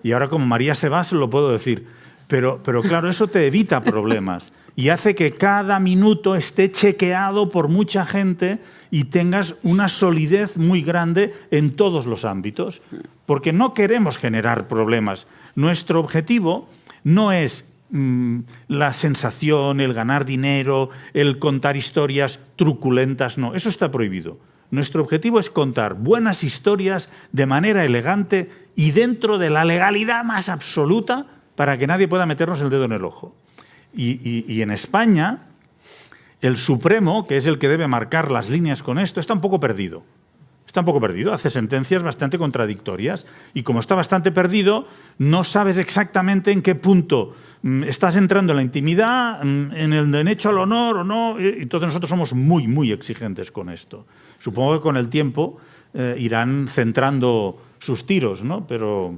Y ahora como María se va, se lo puedo decir. Pero claro, eso te evita problemas y hace que cada minuto esté chequeado por mucha gente y tengas una solidez muy grande en todos los ámbitos. Porque no queremos generar problemas. Nuestro objetivo no es la sensación, el ganar dinero, el contar historias truculentas, no, eso está prohibido. Nuestro objetivo es contar buenas historias de manera elegante y dentro de la legalidad más absoluta para que nadie pueda meternos el dedo en el ojo. Y en España, el Supremo, que es el que debe marcar las líneas con esto, está un poco perdido. Está un poco perdido, hace sentencias bastante contradictorias y como está bastante perdido, no sabes exactamente en qué punto estás entrando en la intimidad, en el derecho al honor o no. Entonces nosotros somos muy, muy exigentes con esto. Supongo que con el tiempo irán centrando sus tiros, ¿no? Pero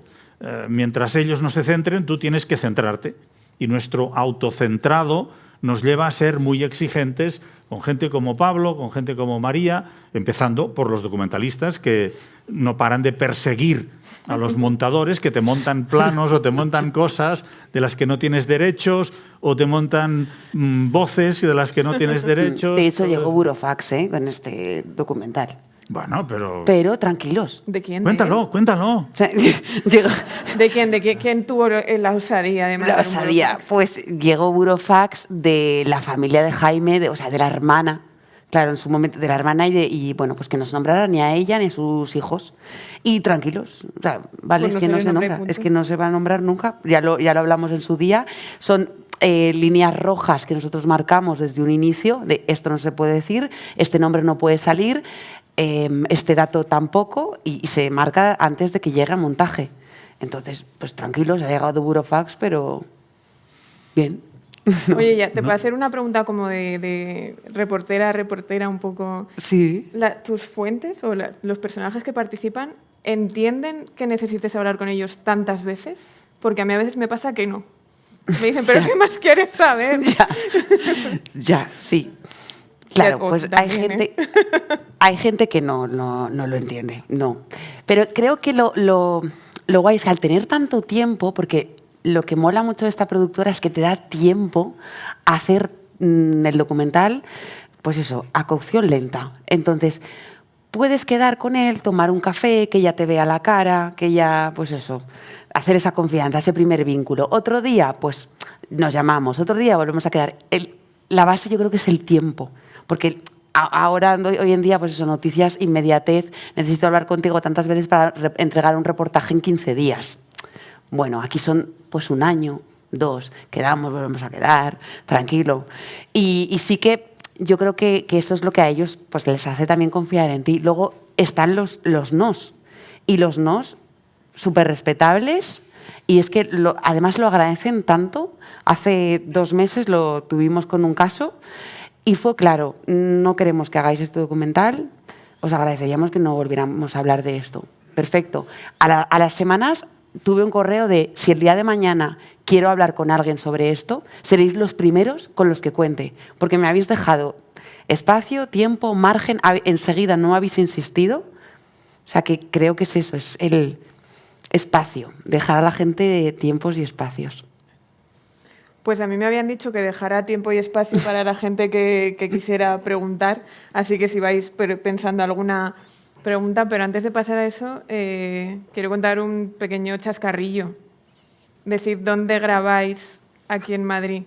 mientras ellos no se centren, tú tienes que centrarte. Y nuestro autocentrado nos lleva a ser muy exigentes con gente como Pablo, con gente como María, empezando por los documentalistas que no paran de perseguir a los montadores que te montan planos o te montan cosas de las que no tienes derechos o te montan voces y de las que no tienes derechos. De hecho, llegó Burofax con este documental. Bueno, pero... Pero tranquilos. ¿De quién? Cuéntalo, cuéntalo. O sea, llegó... ¿De quién? ¿Quién tuvo la osadía de mandar La un osadía. burofax? Pues llegó Burofax de la familia de Jaime, o sea, de la hermana. Claro, en su momento, de la hermana y bueno, pues que no se nombrara ni a ella ni a sus hijos. Y tranquilos, o sea, vale, Pues es que no se nombra, es que no se va a nombrar nunca, ya lo hablamos en su día. Son líneas rojas que nosotros marcamos desde un inicio, de esto no se puede decir, este nombre no puede salir, este dato tampoco, y se marca antes de que llegue a montaje. Entonces, pues tranquilos, ha llegado Burofax, pero bien. Oye, ya, ¿te puedo hacer una pregunta como de reportera a reportera un poco? Sí. ¿Tus fuentes o los personajes que participan entienden que necesites hablar con ellos tantas veces? Porque a mí a veces me pasa que no. Me dicen, ¿pero qué más quieres saber? Ya, sí. Claro, O pues también, hay gente que no lo entiende, no. Pero creo que lo guay es que al tener tanto tiempo, porque lo que mola mucho de esta productora es que te da tiempo a hacer el documental, pues eso, a cocción lenta. Entonces, puedes quedar con él, tomar un café, que ya te vea la cara, que ya, pues eso, hacer esa confianza, ese primer vínculo. Otro día, pues nos llamamos, otro día volvemos a quedar. La base yo creo que es el tiempo, porque ahora, hoy en día, pues eso, noticias, inmediatez, necesito hablar contigo tantas veces para entregar un reportaje en 15 días. Bueno, aquí son pues 1 año, 2, quedamos, volvemos a quedar, tranquilo. Y sí que yo creo que eso es lo que a ellos pues les hace también confiar en ti. Luego están los nos, y los nos súper respetables, y es que además lo agradecen tanto. Hace 2 meses lo tuvimos con un caso y fue claro, no queremos que hagáis este documental, os agradeceríamos que no volviéramos a hablar de esto. Perfecto. A las semanas tuve un correo de, si el día de mañana quiero hablar con alguien sobre esto, seréis los primeros con los que cuente, porque me habéis dejado espacio, tiempo, margen, enseguida no habéis insistido. O sea que creo que es eso, es el espacio, dejar a la gente tiempos y espacios. Pues a mí me habían dicho que dejara tiempo y espacio para la gente que quisiera preguntar, así que si vais pensando alguna pregunta, pero antes de pasar a eso, quiero contar un pequeño chascarrillo. Decid, ¿dónde grabáis aquí en Madrid?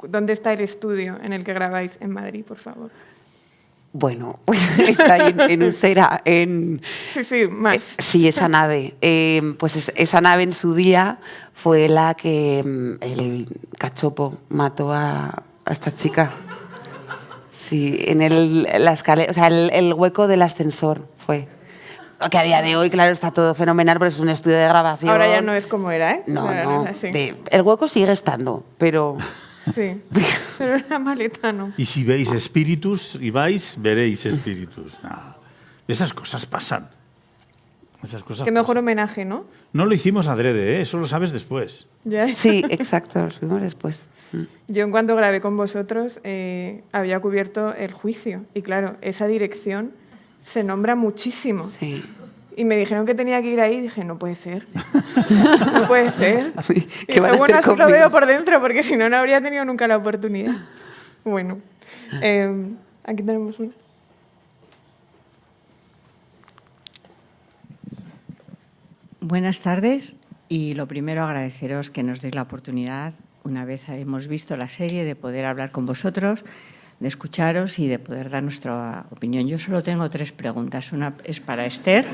¿Dónde está el estudio en el que grabáis en Madrid, por favor? Bueno, está ahí en Usera, Sí, más. Sí, esa nave. Pues esa nave en su día fue la que el cachopo mató a esta chica. Sí, en la escalera, o sea, el hueco del ascensor fue. Que a día de hoy, claro, está todo fenomenal, pero es un estudio de grabación. Ahora ya no es como era, ¿eh? No, Ahora no. es así. El hueco sigue estando, pero Sí, pero en la maleta no. Y si veis espíritus y vais, veréis espíritus. Nah. Esas cosas pasan. Esas cosas Qué mejor pasan. homenaje, ¿no? No lo hicimos adrede, ¿eh? Eso lo sabes después. Ya. Sí, exacto, lo subimos después. Yo en cuanto grabé con vosotros había cubierto el juicio y claro, esa dirección se nombra muchísimo. Sí. Y me dijeron que tenía que ir ahí y dije, no puede ser, no puede ser. Sí, Y ¿qué van a dije, bueno, hacer así lo conmigo? veo por dentro porque si no, no habría tenido nunca la oportunidad. Bueno, aquí tenemos una. Buenas tardes y lo primero agradeceros que nos deis la oportunidad, una vez hemos visto la serie, de poder hablar con vosotros, de escucharos y de poder dar nuestra opinión. Yo solo tengo 3 preguntas. Una es para Esther,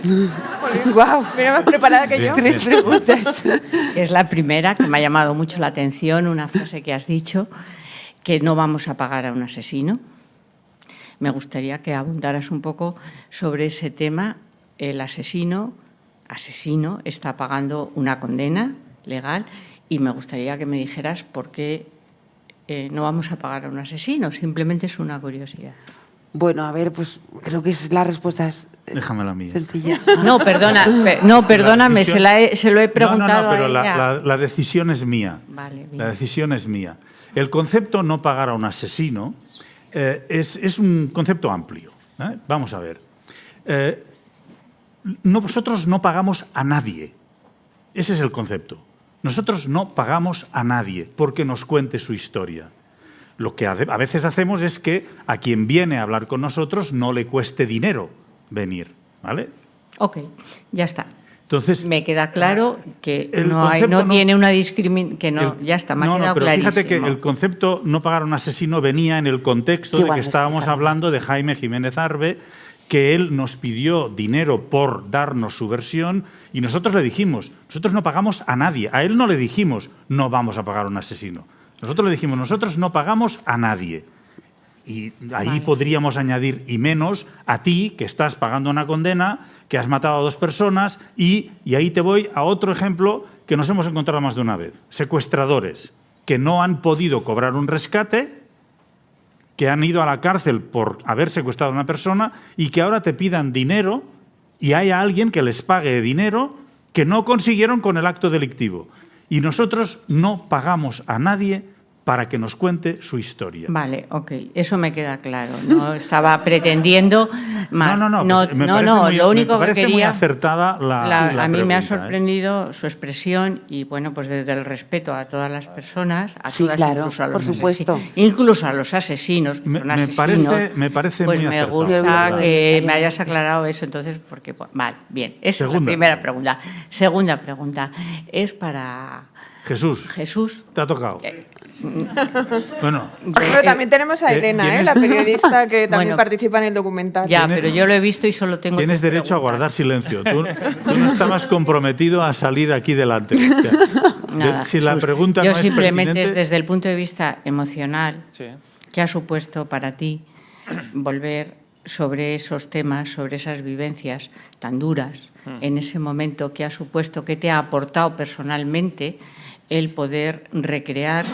Guau, Mira, más preparada que yo. Bien. 3 preguntas. que es la primera, que me ha llamado mucho la atención, una frase que has dicho, que no vamos a pagar a un asesino. Me gustaría que abundaras un poco sobre ese tema. El asesino está pagando una condena legal y me gustaría que me dijeras por qué no vamos a pagar a un asesino. Simplemente es una curiosidad. Bueno, a ver, pues creo que la respuesta es Déjame la mía. sencilla. No, perdóname, se lo he preguntado No, pero a ella. la decisión es mía. Vale, bien. La decisión es mía. El concepto no pagar a un asesino es un concepto amplio. Vamos a ver. Nosotros no pagamos a nadie. Ese es el concepto. Nosotros no pagamos a nadie porque nos cuente su historia. Lo que a veces hacemos es que a quien viene a hablar con nosotros no le cueste dinero venir, ¿vale? Ok, ya está. Entonces, Me queda claro que el no concepto tiene una discriminación, que no, ya está, me ha quedado pero clarísimo. fíjate que el concepto no pagar a un asesino venía en el contexto Qué de que bueno estábamos explicarlo. hablando de Jaime Jiménez Arbe, que él nos pidió dinero por darnos su versión y nosotros le dijimos, nosotros no pagamos a nadie. A él no le dijimos, no vamos a pagar a un asesino. Nosotros le dijimos, nosotros no pagamos a nadie. Y ahí podríamos añadir, y menos, a ti, que estás pagando una condena, que has matado a 2 personas, y ahí te voy a otro ejemplo que nos hemos encontrado más de una vez. Secuestradores que no han podido cobrar un rescate, que han ido a la cárcel por haber secuestrado a una persona y que ahora te pidan dinero y haya alguien que les pague dinero que no consiguieron con el acto delictivo. Y nosotros no pagamos a nadie para que nos cuente su historia. Vale, ok, eso me queda claro. No estaba pretendiendo más. No, pues me parece lo único me que parece muy quería. acertada la A mí me pregunta, ha sorprendido su expresión y, bueno, pues desde el respeto a todas las personas, a Sí, todas, claro, incluso a los por supuesto. incluso a los asesinos, que Me- son me asesinos. parece pues muy me acertado. gusta Muy que bien. me hayas aclarado eso, entonces, porque, vale, bien, esa es la Segunda. primera pregunta. Segunda pregunta, es para Jesús, Jesús. te ha tocado. Bueno, Pero también tenemos a Elena, tienes- la periodista que también Bueno, participa en el documental. Ya, Tienes- pero yo lo he visto y solo tengo. tienes 3 derecho a preguntas. guardar silencio. Tú no estabas comprometido a salir aquí delante. O sea, Nada, si la Jesús. pregunta Yo no es simplemente pertinente, desde el punto de vista emocional, Sí. ¿qué ha supuesto para ti volver sobre esos temas, sobre esas vivencias tan duras en ese momento? ¿Qué ha supuesto, qué te ha aportado personalmente el poder recrear,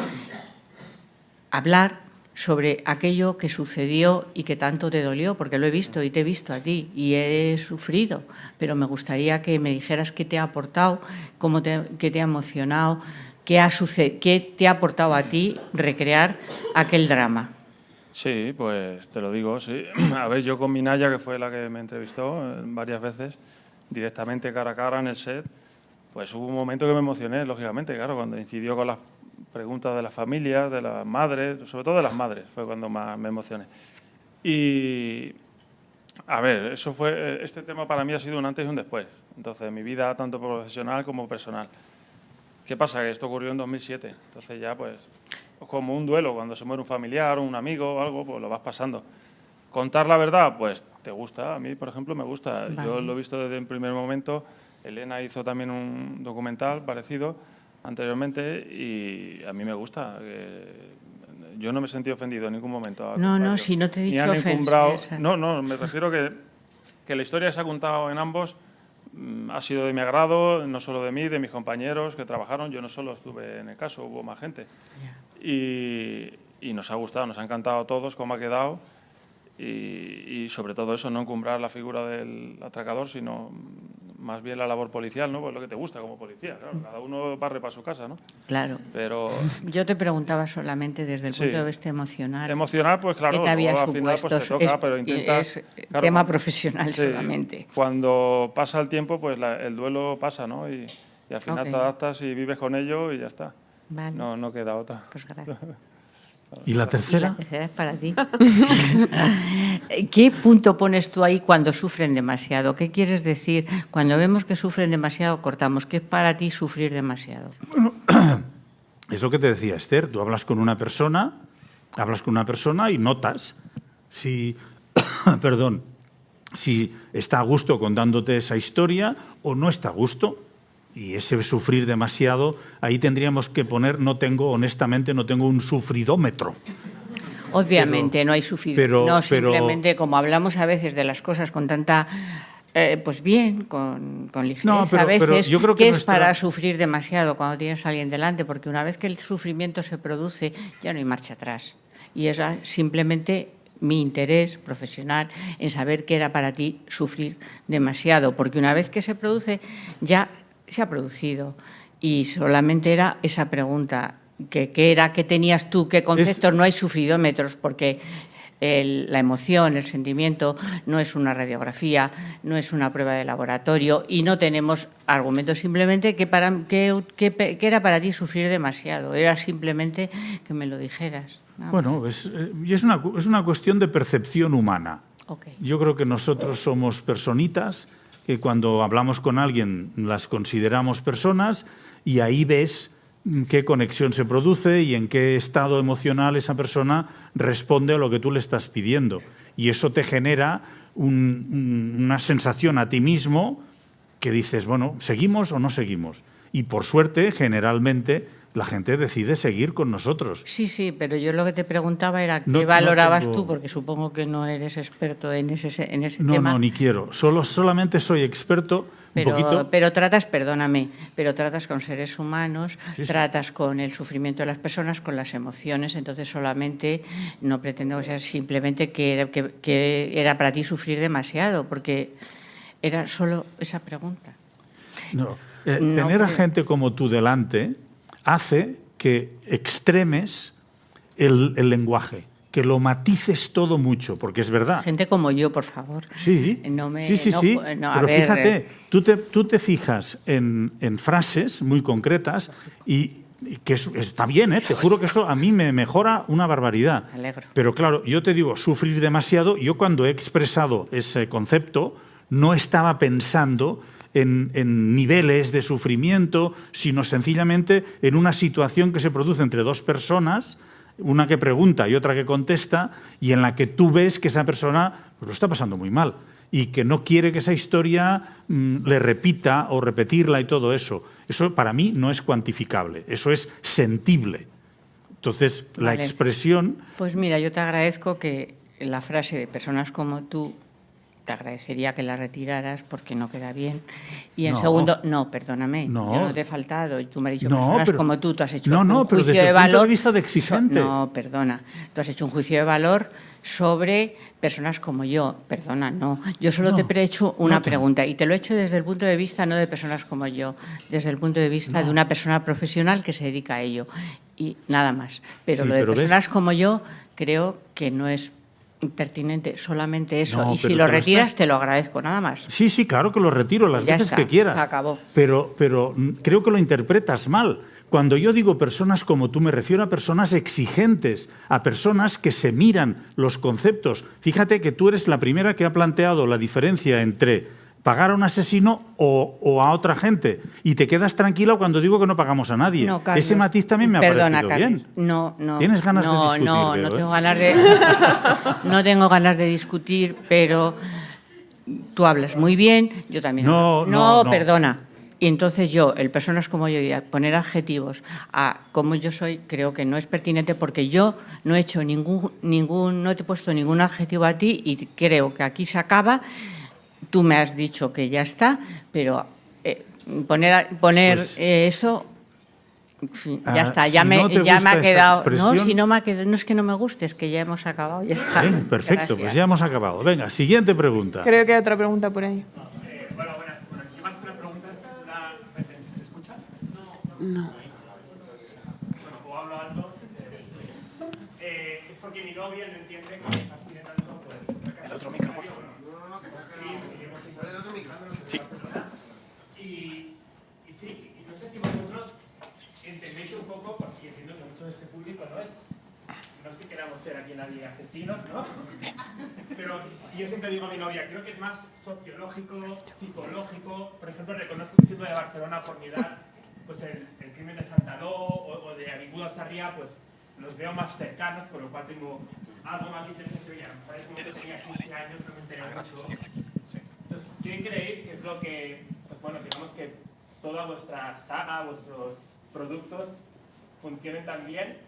hablar sobre aquello que sucedió y que tanto te dolió? Porque lo he visto y te he visto a ti y he sufrido, pero me gustaría que me dijeras qué te ha aportado, qué te ha emocionado, qué te ha aportado a ti recrear aquel drama. Sí, pues te lo digo, sí. A ver, yo con Minaya, que fue la que me entrevistó varias veces, directamente cara a cara en el set, pues hubo un momento que me emocioné, lógicamente, claro, cuando incidió con las preguntas de las familias, de las madres, sobre todo de las madres, fue cuando más me emocioné. Y, a ver, este tema para mí ha sido un antes y un después, entonces, en mi vida tanto profesional como personal. ¿Qué pasa? Que esto ocurrió en 2007, entonces ya pues como un duelo, cuando se muere un familiar o un amigo o algo, pues lo vas pasando. Contar la verdad, pues te gusta, a mí por ejemplo me gusta, Vale. yo lo he visto desde el primer momento, Elena hizo también un documental parecido anteriormente y a mí me gusta. Yo no me he sentido ofendido en ningún momento. al No, contrario. si no te he Ni dicho han ofensa, encumbrado. esa. No, me refiero que la historia que se ha contado en ambos ha sido de mi agrado, no solo de mí, de mis compañeros que trabajaron. Yo no solo estuve en el caso, hubo más gente. Y nos ha gustado, nos ha encantado a todos cómo ha quedado. Y sobre todo eso, no encumbrar la figura del atracador, sino más bien la labor policial, ¿no? Pues lo que te gusta como policía, claro, cada uno barre para su casa, ¿no? Claro. Pero yo te preguntaba solamente desde el punto de vista emocional. Emocional, pues claro, ¿qué te había al final pues, te toca, pero intentas... Claro, tema profesional solamente. Cuando pasa el tiempo, pues el duelo pasa, ¿no? Y al final te adaptas y vives con ello y ya está. Vale. No queda otra. Pues gracias. ¿Y la tercera? La tercera es para ti. ¿Qué punto pones tú ahí cuando sufren demasiado? ¿Qué quieres decir? Cuando vemos que sufren demasiado, cortamos. ¿Qué es para ti sufrir demasiado? Bueno, es lo que te decía Esther. Tú hablas con una persona y notas si, perdón, si está a gusto contándote esa historia o no está a gusto. Y ese sufrir demasiado, ahí tendríamos que poner, honestamente, no tengo un sufridómetro. Obviamente no hay sufrido, simplemente como hablamos a veces de las cosas con tanta, pues bien, con ligereza a veces, yo creo que es para sufrir demasiado cuando tienes a alguien delante, porque una vez que el sufrimiento se produce, ya no hay marcha atrás. Y es simplemente mi interés profesional en saber qué era para ti sufrir demasiado, porque una vez que se produce, ya se ha producido. Y solamente era esa pregunta, ¿qué era? ¿Qué tenías tú? ¿Qué conceptos? No hay sufridómetros, porque la emoción, el sentimiento, no es una radiografía, no es una prueba de laboratorio y no tenemos argumentos. Simplemente que era para ti sufrir demasiado. Era simplemente que me lo dijeras. Bueno, es una cuestión de percepción humana. Okay. Yo creo que nosotros somos personitas, que cuando hablamos con alguien las consideramos personas y ahí ves qué conexión se produce y en qué estado emocional esa persona responde a lo que tú le estás pidiendo. Y eso te genera una sensación a ti mismo que dices, bueno, ¿seguimos o no seguimos? Y por suerte, generalmente, la gente decide seguir con nosotros. Sí, pero yo lo que te preguntaba era qué valorabas tú, porque supongo que no eres experto en ese tema. No, ni quiero. Solamente soy experto un poquito. Pero tratas con seres humanos, tratas con el sufrimiento de las personas, con las emociones, entonces solamente no pretendo que sea simplemente que era para ti sufrir demasiado, porque era solo esa pregunta. Tener a gente como tú delante hace que extremes el lenguaje, que lo matices todo mucho, porque es verdad. Gente como yo, por favor. Sí, pero fíjate, tú te fijas en frases muy concretas y que está bien, te juro que eso a mí me mejora una barbaridad. Me alegro. Pero claro, yo te digo, sufrir demasiado, yo cuando he expresado ese concepto no estaba pensando en niveles de sufrimiento, sino sencillamente en una situación que se produce entre dos personas, una que pregunta y otra que contesta, y en la que tú ves que esa persona pues, lo está pasando muy mal y que no quiere que esa historia le repita o repetirla y todo eso. Eso para mí no es cuantificable, eso es sentible. Entonces, la expresión... Pues mira, yo te agradezco que la frase de personas como tú, te agradecería que la retiraras porque no queda bien. Y en segundo, perdóname, yo no te he faltado y tú me has dicho personas como tú has hecho un juicio pero desde de el valor. Punto de vista de exigente. No, perdona, tú has hecho un juicio de valor sobre personas como yo. Perdona, no. Yo solo te he hecho una pregunta y te lo he hecho desde el punto de vista no de personas como yo, desde el punto de vista de una persona profesional que se dedica a ello y nada más. Pero lo de personas como yo creo que no es pertinente, solamente eso. Y si lo retiras, te lo agradezco, nada más. Sí, claro que lo retiro las veces que quieras. Se acabó. Pero creo que lo interpretas mal. Cuando yo digo personas como tú, me refiero a personas exigentes, a personas que se miran los conceptos. Fíjate que tú eres la primera que ha planteado la diferencia entre pagar a un asesino o a otra gente. Y te quedas tranquila cuando digo que no pagamos a nadie. No, Carlos, ese matiz también me ha parecido Carlos, bien. No. ¿Tienes ganas de discutir? No tengo ganas de... no tengo ganas de discutir, pero tú hablas muy bien, yo también. No, perdona. Y entonces el personas como yo, y a poner adjetivos a como yo soy, creo que no es pertinente porque yo no he hecho no te he puesto ningún adjetivo a ti y creo que aquí se acaba. tú me has dicho que ya está, pero poner Pues, eso... Ya está, si ya me no te ha gusta esa quedado... No, expresión- si no me ha quedado, no es que no me guste, es que ya hemos acabado, ya está. Perfecto, pues Gracias. ya hemos acabado. Venga, siguiente pregunta. Creo que hay otra pregunta por ahí. Bueno, buenas. Bueno, yo más que una pregunta, ¿se escucha? No. Bueno, o hablo alto. Es porque mi novia no entiende que me fascine tanto, pues... El otro micro, por favor. Sí. Y sí, y no sé si vosotros entendéis un poco, porque entiendo que mucho de este público no es que queramos ser aquí nadie asesinos, ¿no? Pero yo siempre digo a mi novia, creo que es más sociológico, psicológico. Por ejemplo, reconozco que siendo de Barcelona por mi edad, pues el crimen de Santaló o de Avinguda Sarriá, pues los veo más cercanos, con lo cual tengo algo más interesante. Ya, me parece como que tenía 15 años, no me enteré mucho. Entonces, ¿qué creéis que es lo que, pues bueno, digamos que toda vuestra saga, vuestros productos funcionen tan bien?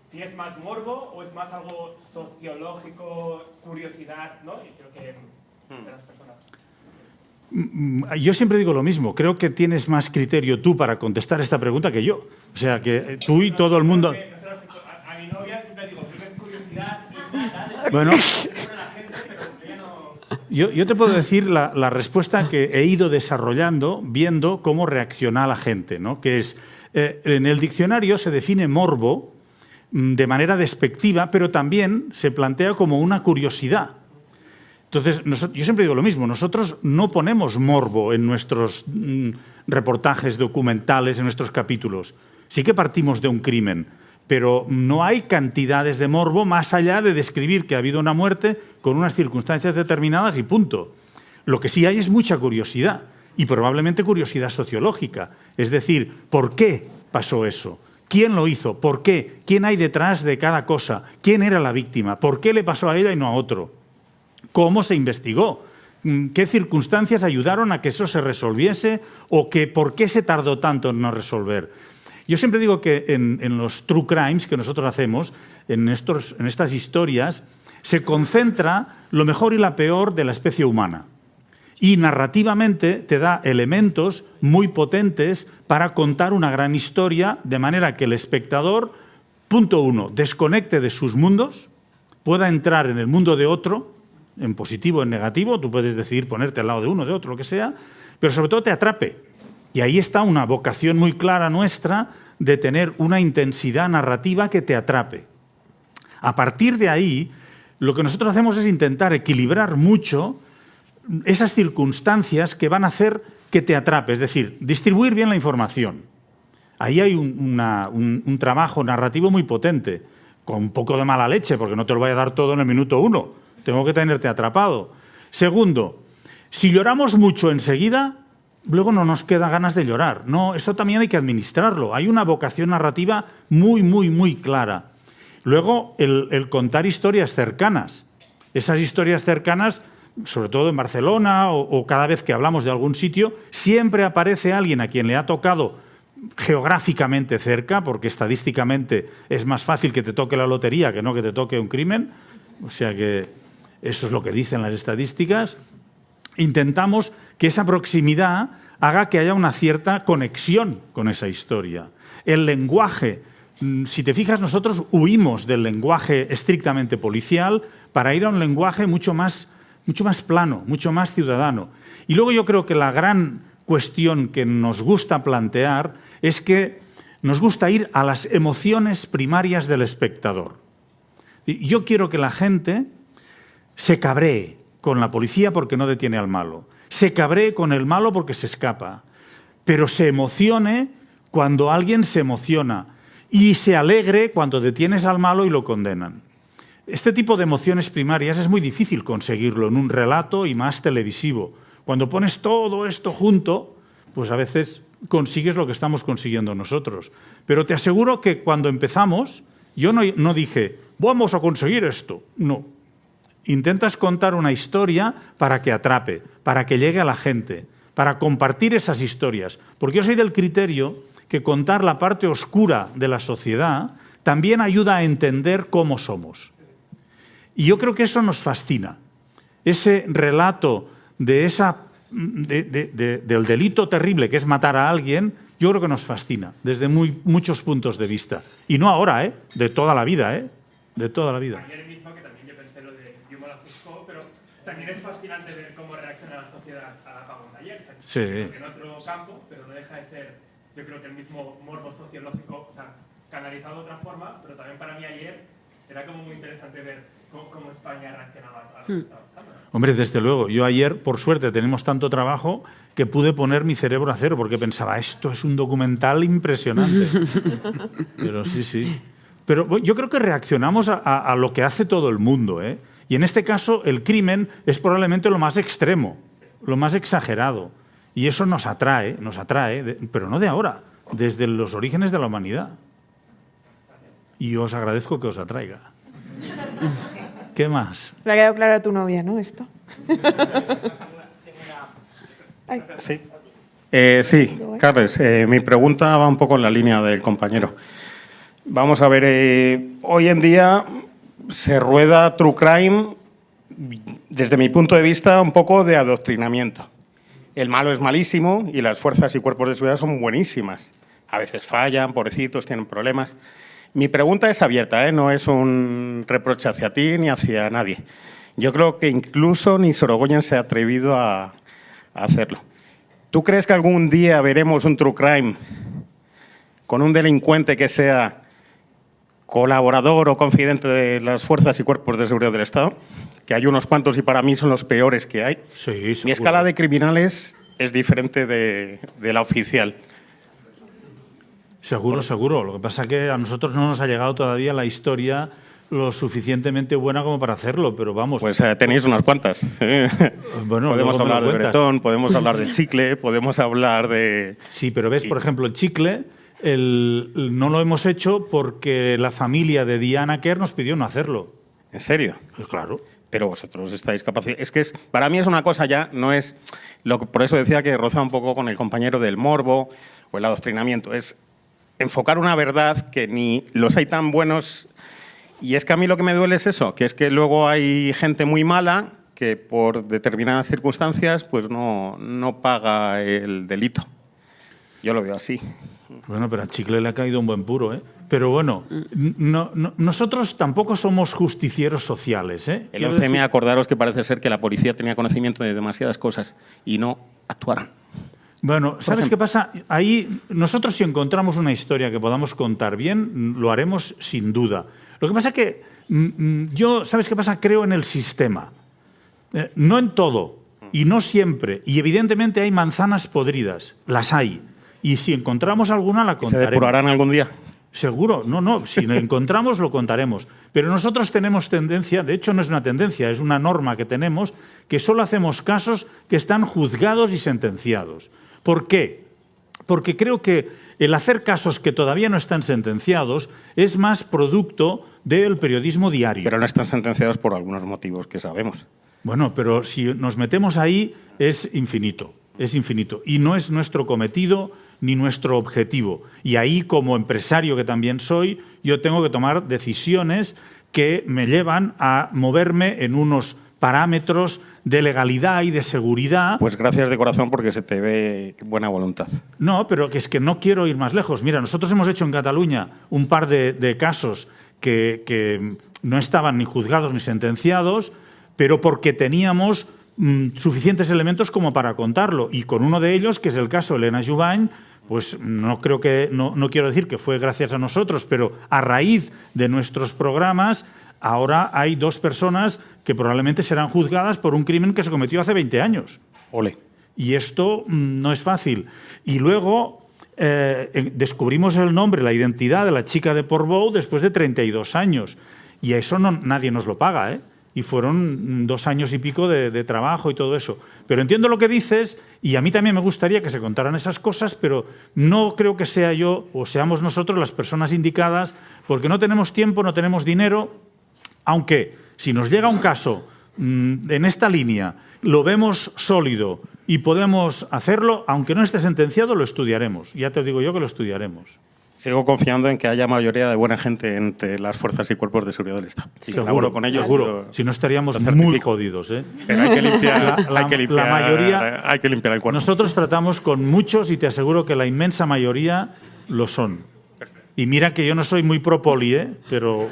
Si es más morbo o es más algo sociológico, curiosidad, ¿no? Y creo que de las personas. Yo siempre digo lo mismo. Creo que tienes más criterio tú para contestar esta pregunta que yo. O sea, que tú y todo el mundo... A mi novia siempre digo, tienes curiosidad y nada. Bueno, La gente, pero ella no... yo te puedo decir la respuesta que he ido desarrollando viendo cómo reacciona la gente, ¿no? Que es, en el diccionario se define morbo de manera despectiva, pero también se plantea como una curiosidad. Entonces, yo siempre digo lo mismo, nosotros no ponemos morbo en nuestros reportajes documentales, en nuestros capítulos. Sí que partimos de un crimen, pero no hay cantidades de morbo más allá de describir que ha habido una muerte con unas circunstancias determinadas y punto. Lo que sí hay es mucha curiosidad, y probablemente curiosidad sociológica. Es decir, ¿por qué pasó eso? ¿Quién lo hizo? ¿Por qué? ¿Quién hay detrás de cada cosa? ¿Quién era la víctima? ¿Por qué le pasó a ella y no a otro? ¿Cómo se investigó? ¿Qué circunstancias ayudaron a que eso se resolviese? ¿O por qué se tardó tanto en no resolver? Yo siempre digo que en los true crimes que nosotros hacemos, en estas historias, se concentra lo mejor y la peor de la especie humana. Y narrativamente te da elementos muy potentes para contar una gran historia, de manera que el espectador, punto uno, desconecte de sus mundos, pueda entrar en el mundo de otro, en positivo, en negativo, tú puedes decidir ponerte al lado de uno, de otro, lo que sea, pero sobre todo te atrape. Y ahí está una vocación muy clara nuestra de tener una intensidad narrativa que te atrape. A partir de ahí, lo que nosotros hacemos es intentar equilibrar mucho esas circunstancias que van a hacer que te atrape, es decir, distribuir bien la información. Ahí hay un trabajo narrativo muy potente, con un poco de mala leche, porque no te lo voy a dar todo en el minuto 1, tengo que tenerte atrapado. Segundo, si lloramos mucho enseguida, luego no nos queda ganas de llorar. No, eso también hay que administrarlo. Hay una vocación narrativa muy, muy, muy clara. Luego, el contar historias cercanas. Esas historias cercanas, sobre todo en Barcelona o cada vez que hablamos de algún sitio, siempre aparece alguien a quien le ha tocado geográficamente cerca, porque estadísticamente es más fácil que te toque la lotería que no que te toque un crimen. O sea que eso es lo que dicen las estadísticas. Intentamos que esa proximidad haga que haya una cierta conexión con esa historia. El lenguaje, si te fijas, nosotros huimos del lenguaje estrictamente policial para ir a un lenguaje mucho más plano, mucho más ciudadano. Y luego yo creo que la gran cuestión que nos gusta plantear es que nos gusta ir a las emociones primarias del espectador. Yo quiero que la gente se cabree con la policía porque no detiene al malo, se cabree con el malo porque se escapa, pero se emocione cuando alguien se emociona y se alegre cuando detienes al malo y lo condenan. Este tipo de emociones primarias es muy difícil conseguirlo en un relato y más televisivo. Cuando pones todo esto junto, pues a veces consigues lo que estamos consiguiendo nosotros. Pero te aseguro que cuando empezamos, yo no dije, vamos a conseguir esto. No. Intentas contar una historia para que atrape, para que llegue a la gente, para compartir esas historias. Porque yo soy del criterio que contar la parte oscura de la sociedad también ayuda a entender cómo somos. Y yo creo que eso nos fascina. Ese relato del delito terrible que es matar a alguien, yo creo que nos fascina desde muchos puntos de vista. Y no ahora, de toda la vida, de toda la vida. Ayer mismo, que también yo pensé lo de Yuma la Fusco, pero también es fascinante ver cómo reacciona la sociedad al apagón de ayer. O sea, Sí. en otro campo, pero no deja de ser, yo creo que el mismo morbo sociológico, o sea, canalizado de otra forma, pero también para mí ayer era como muy interesante ver cómo España reaccionaba a lo que estaba pasando. Hombre, desde luego. Yo ayer, por suerte, tenemos tanto trabajo que pude poner mi cerebro a cero porque pensaba, esto es un documental impresionante. Pero sí. Pero yo creo que reaccionamos a lo que hace todo el mundo, ¿eh? Y en este caso, el crimen es probablemente lo más extremo, lo más exagerado. Y eso nos atrae, pero no de ahora, desde los orígenes de la humanidad. Y os agradezco que os atraiga. ¿Qué más? Le ha quedado claro a tu novia, ¿no? Esto. Ay. Sí. Sí, Carles, mi pregunta va un poco en la línea del compañero. Vamos a ver, hoy en día se rueda True Crime, desde mi punto de vista, un poco de adoctrinamiento. El malo es malísimo y las fuerzas y cuerpos de seguridad son buenísimas. A veces fallan, pobrecitos, tienen problemas. Mi pregunta es abierta, no es un reproche hacia ti ni hacia nadie. Yo creo que incluso ni Sorogoyen se ha atrevido a hacerlo. ¿Tú crees que algún día veremos un True Crime con un delincuente que sea colaborador o confidente de las fuerzas y cuerpos de seguridad del Estado? Que hay unos cuantos y para mí son los peores que hay. Sí, Mi escala de criminales es diferente de la oficial. Seguro. Lo que pasa es que a nosotros no nos ha llegado todavía la historia lo suficientemente buena como para hacerlo, pero vamos. Pues tenéis unas cuantas. Bueno, podemos luego me lo hablar de cuentas. Bretón, podemos hablar de Chicle, podemos hablar de... Sí, pero ves, por ejemplo, el Chicle no lo hemos hecho porque la familia de Diana Kerr nos pidió no hacerlo. ¿En serio? Pues claro. Pero vosotros estáis capacitados. Es que para mí es una cosa ya, no es... por eso decía que roza un poco con el compañero del morbo o el adoctrinamiento. Es enfocar una verdad que ni los hay tan buenos. Y es que a mí lo que me duele es eso, que es que luego hay gente muy mala que por determinadas circunstancias pues no paga el delito. Yo lo veo así. Bueno, pero a Chicle le ha caído un buen puro, ¿eh? Pero bueno, nosotros tampoco somos justicieros sociales, ¿eh? El 11M, acordaros que parece ser que la policía tenía conocimiento de demasiadas cosas y no actuaron. Bueno, ¿sabes qué pasa? Ahí nosotros si encontramos una historia que podamos contar bien, lo haremos sin duda. Lo que pasa es que yo, ¿sabes qué pasa? Creo en el sistema. No en todo y no siempre. Y evidentemente hay manzanas podridas, las hay. Y si encontramos alguna, la contaremos. ¿Se depurarán algún día? Seguro, no. Si lo encontramos, lo contaremos. Pero nosotros tenemos tendencia, de hecho no es una tendencia, es una norma que tenemos, que solo hacemos casos que están juzgados y sentenciados. ¿Por qué? Porque creo que el hacer casos que todavía no están sentenciados es más producto del periodismo diario. Pero no están sentenciados por algunos motivos que sabemos. Bueno, pero si nos metemos ahí es infinito. Y no es nuestro cometido ni nuestro objetivo. Y ahí, como empresario que también soy, yo tengo que tomar decisiones que me llevan a moverme en unos parámetros de legalidad y de seguridad. Pues gracias de corazón porque se te ve buena voluntad. No, pero que es que no quiero ir más lejos. Mira, nosotros hemos hecho en Cataluña un par de casos que no estaban ni juzgados ni sentenciados, pero porque teníamos suficientes elementos como para contarlo. Y con uno de ellos, que es el caso Elena Jubany, pues no quiero decir que fue gracias a nosotros, pero a raíz de nuestros programas, ahora hay 2 personas que probablemente serán juzgadas por un crimen que se cometió hace 20 años. Ole. Y esto no es fácil. Y luego descubrimos el nombre, la identidad de la chica de Portbou después de 32 años. Y eso nadie nos lo paga, ¿eh? Y fueron 2 años y pico de trabajo y todo eso. Pero entiendo lo que dices y a mí también me gustaría que se contaran esas cosas, pero no creo que sea yo o seamos nosotros las personas indicadas porque no tenemos tiempo, no tenemos dinero, aunque si nos llega un caso en esta línea, lo vemos sólido y podemos hacerlo, aunque no esté sentenciado, lo estudiaremos. Ya te digo yo que lo estudiaremos. Sigo confiando en que haya mayoría de buena gente entre las fuerzas y cuerpos de seguridad del Estado. Y colaboro con ellos. Seguro. Si no estaríamos lo muy certifico. jodidos, ¿eh? Pero hay que limpiar, La mayoría, hay que limpiar el cuerpo. Nosotros tratamos con muchos y te aseguro que la inmensa mayoría lo son. Y mira que yo no soy muy pro poli, ¿eh? Pero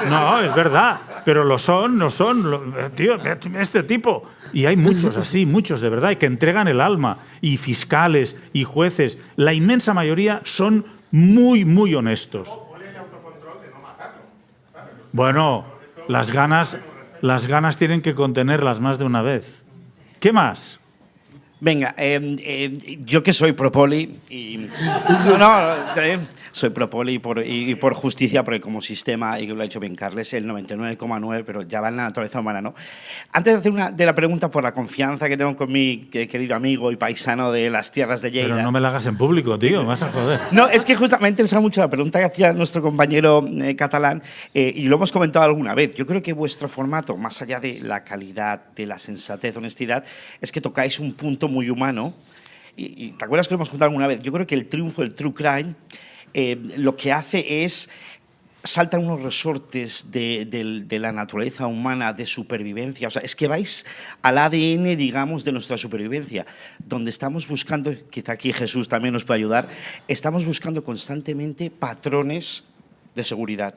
no, es verdad. Pero lo son, no son. Tío, este tipo. Y hay muchos así, muchos de verdad, que entregan el alma. Y fiscales y jueces. La inmensa mayoría son muy, muy honestos. Bueno, las ganas tienen que contenerlas más de una vez. ¿Qué más? Venga, yo que soy pro poli y soy pro poli y por justicia, porque como sistema, y que lo ha dicho bien Carles, el 99,9, pero ya va en la naturaleza humana, ¿no? Antes de hacer la pregunta por la confianza que tengo con mi querido amigo y paisano de las tierras de Lleida. Pero no me la hagas en público, tío, me vas a joder. No, es que justamente me interesa mucho la pregunta que hacía nuestro compañero catalán, y lo hemos comentado alguna vez. Yo creo que vuestro formato, más allá de la calidad, de la sensatez, honestidad, es que tocáis un punto muy humano. Y ¿te acuerdas que lo hemos contado alguna vez? Yo creo que el triunfo del true crime lo que hace es saltan unos resortes de la naturaleza humana, de supervivencia. O sea, es que vais al ADN, digamos, de nuestra supervivencia, donde estamos buscando, quizá aquí Jesús también nos puede ayudar, estamos buscando constantemente patrones de seguridad.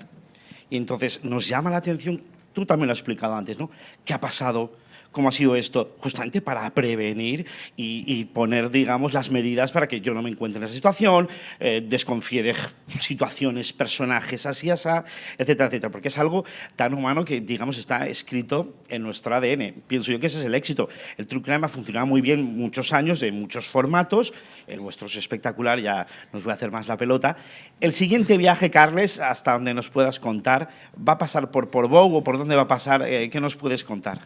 Y entonces nos llama la atención, tú también lo has explicado antes, ¿no? ¿Qué ha pasado? ¿Cómo ha sido esto? Justamente para prevenir y poner, digamos, las medidas para que yo no me encuentre en esa situación, desconfíe de situaciones, personajes, así, etcétera, etcétera. Porque es algo tan humano que, digamos, está escrito en nuestro ADN. Pienso yo que ese es el éxito. El True Crime ha funcionado muy bien muchos años, en muchos formatos. El vuestro es espectacular, ya nos voy a hacer más la pelota. El siguiente viaje, Carles, hasta donde nos puedas contar, ¿va a pasar por Portbou o por dónde va a pasar? ¿Qué nos puedes contar?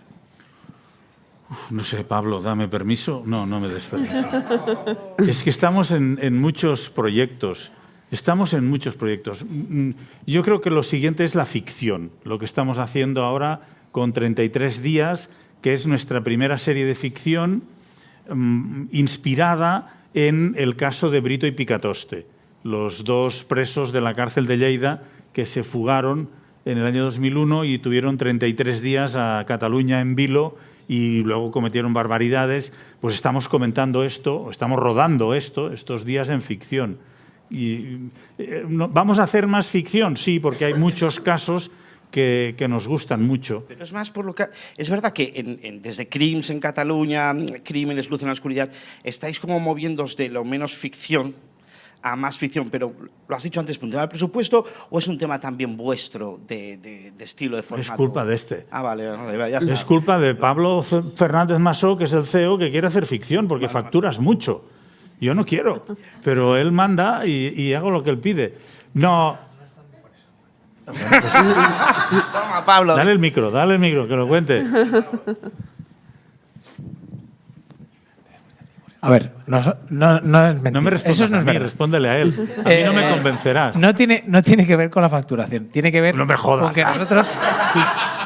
No sé, Pablo, dame permiso. No, no me des permiso. Es que estamos en muchos proyectos. Estamos en muchos proyectos. Yo creo que lo siguiente es la ficción. Lo que estamos haciendo ahora con 33 días, que es nuestra primera serie de ficción inspirada en el caso de Brito y Picatoste, los dos presos de la cárcel de Lleida que se fugaron en el año 2001 y tuvieron 33 días a Cataluña en vilo y luego cometieron barbaridades. Pues estamos comentando esto, estamos rodando estos días en ficción. Y, ¿vamos a hacer más ficción? Sí, porque hay muchos casos que nos gustan mucho. Pero es más por lo que… Es verdad que desde Crims en Cataluña, Crímenes, Luz en la Oscuridad, estáis como moviéndoos de lo menos ficción a más ficción, pero lo has dicho antes, ¿un tema del presupuesto o es un tema también vuestro de estilo, de formato? Es culpa de este. Ah, vale, ya está. Es culpa de Pablo Fernández Masó, que es el CEO, que quiere hacer ficción, porque facturas mucho. Yo no quiero, pero él manda y hago lo que él pide. No. Toma, Pablo. Dale el micro, que lo cuente. A ver, no es mentira. No me respondas eso no a es mí, verdad. respóndele a él. A mí no me convencerás. No tiene que ver con la facturación. Tiene que ver No me jodas. con que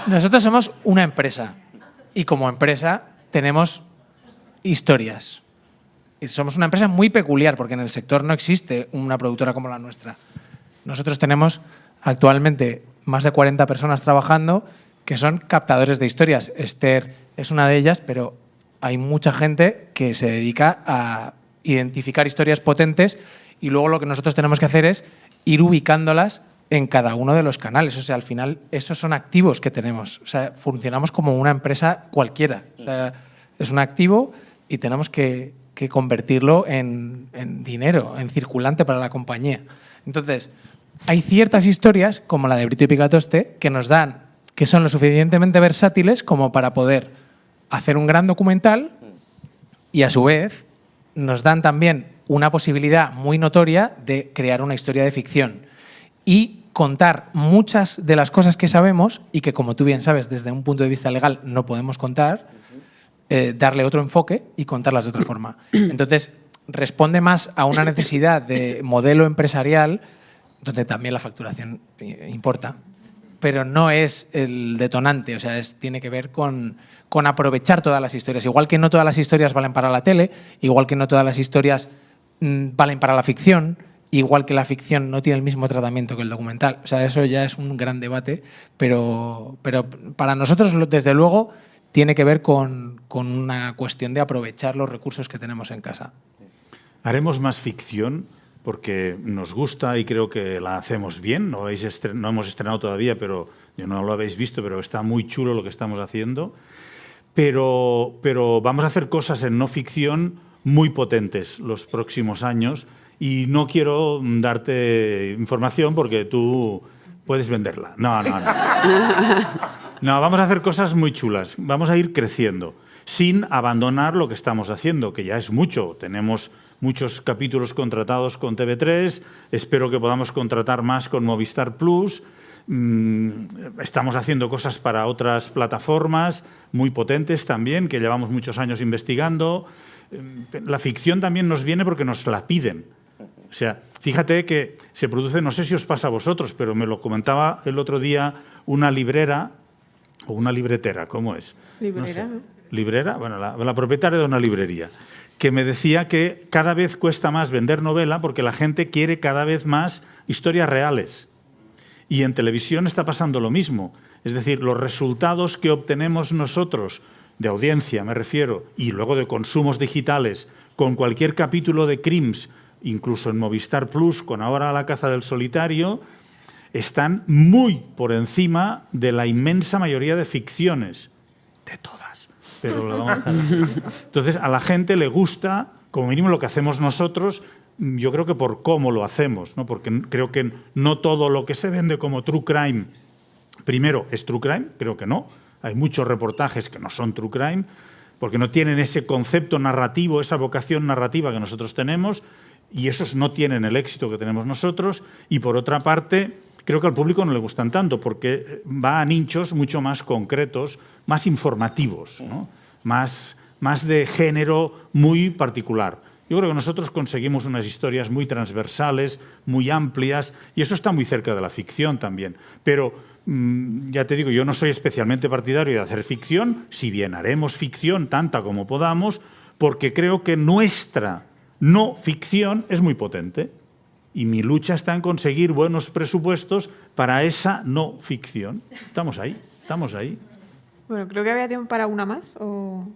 nosotros somos una empresa. Y como empresa tenemos historias. Y somos una empresa muy peculiar porque en el sector no existe una productora como la nuestra. Nosotros tenemos actualmente más de 40 personas trabajando que son captadores de historias. Esther es una de ellas, pero hay mucha gente que se dedica a identificar historias potentes y luego lo que nosotros tenemos que hacer es ir ubicándolas en cada uno de los canales. O sea, al final, esos son activos que tenemos. O sea, funcionamos como una empresa cualquiera. O sea, es un activo y tenemos que convertirlo en dinero, en circulante para la compañía. Entonces, hay ciertas historias, como la de Brito y Picatoste, que son lo suficientemente versátiles como para poder hacer un gran documental y, a su vez, nos dan también una posibilidad muy notoria de crear una historia de ficción y contar muchas de las cosas que sabemos y que, como tú bien sabes, desde un punto de vista legal no podemos contar, darle otro enfoque y contarlas de otra forma. Entonces, responde más a una necesidad de modelo empresarial, donde también la facturación importa, pero no es el detonante, o sea, tiene que ver con aprovechar todas las historias. Igual que no todas las historias valen para la tele, igual que no todas las historias valen para la ficción, igual que la ficción no tiene el mismo tratamiento que el documental. O sea, eso ya es un gran debate, pero para nosotros, desde luego, tiene que ver con una cuestión de aprovechar los recursos que tenemos en casa. Haremos más ficción porque nos gusta y creo que la hacemos bien. No hemos estrenado todavía, pero yo no lo habéis visto, pero está muy chulo lo que estamos haciendo. Pero vamos a hacer cosas en no ficción muy potentes los próximos años y no quiero darte información porque tú puedes venderla. No. No, vamos a hacer cosas muy chulas. Vamos a ir creciendo sin abandonar lo que estamos haciendo, que ya es mucho. Tenemos muchos capítulos contratados con TV3, espero que podamos contratar más con Movistar Plus. Estamos haciendo cosas para otras plataformas muy potentes también, que llevamos muchos años investigando. La ficción también nos viene porque nos la piden. O sea, fíjate que se produce, no sé si os pasa a vosotros, pero me lo comentaba el otro día una librera, o una libretera, ¿cómo es? Librera, ¿no? ¿Librera? Bueno, la propietaria de una librería, que me decía que cada vez cuesta más vender novela porque la gente quiere cada vez más historias reales. Y en televisión está pasando lo mismo. Es decir, los resultados que obtenemos nosotros, de audiencia me refiero, y luego de consumos digitales, con cualquier capítulo de Crims, incluso en Movistar Plus, con ahora La caza del solitario, están muy por encima de la inmensa mayoría de ficciones. De todas. Pero lo vamos a hacer. Entonces, a la gente le gusta, como mínimo lo que hacemos nosotros, yo creo que por cómo lo hacemos, ¿no? Porque creo que no todo lo que se vende como true crime, primero, es true crime, creo que no. Hay muchos reportajes que no son true crime, porque no tienen ese concepto narrativo, esa vocación narrativa que nosotros tenemos, y esos no tienen el éxito que tenemos nosotros. Y por otra parte, creo que al público no le gustan tanto, porque va a nichos mucho más concretos, más informativos, ¿no? Más de género muy particular. Yo creo que nosotros conseguimos unas historias muy transversales, muy amplias, y eso está muy cerca de la ficción también. Pero, ya te digo, yo no soy especialmente partidario de hacer ficción, si bien haremos ficción tanta como podamos, porque creo que nuestra no ficción es muy potente. Y mi lucha está en conseguir buenos presupuestos para esa no ficción. Estamos ahí. Bueno, creo que había tiempo para una más, o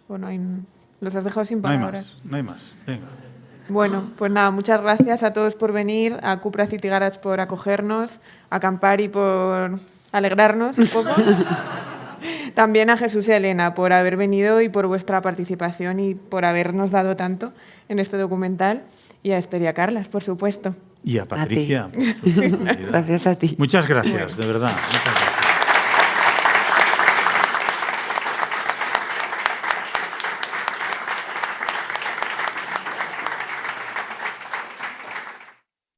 no hay... Los has dejado sin palabras. No hay más. Venga. Bueno, pues nada, muchas gracias a todos por venir, a Cupra City Garage por acogernos, a Campari por alegrarnos un poco. También a Jesús y a Elena por haber venido y por vuestra participación y por habernos dado tanto en este documental. Y a Esther y a Carlas, por supuesto. Y a Patricia. Gracias a ti. Muchas gracias, de verdad. Muchas gracias.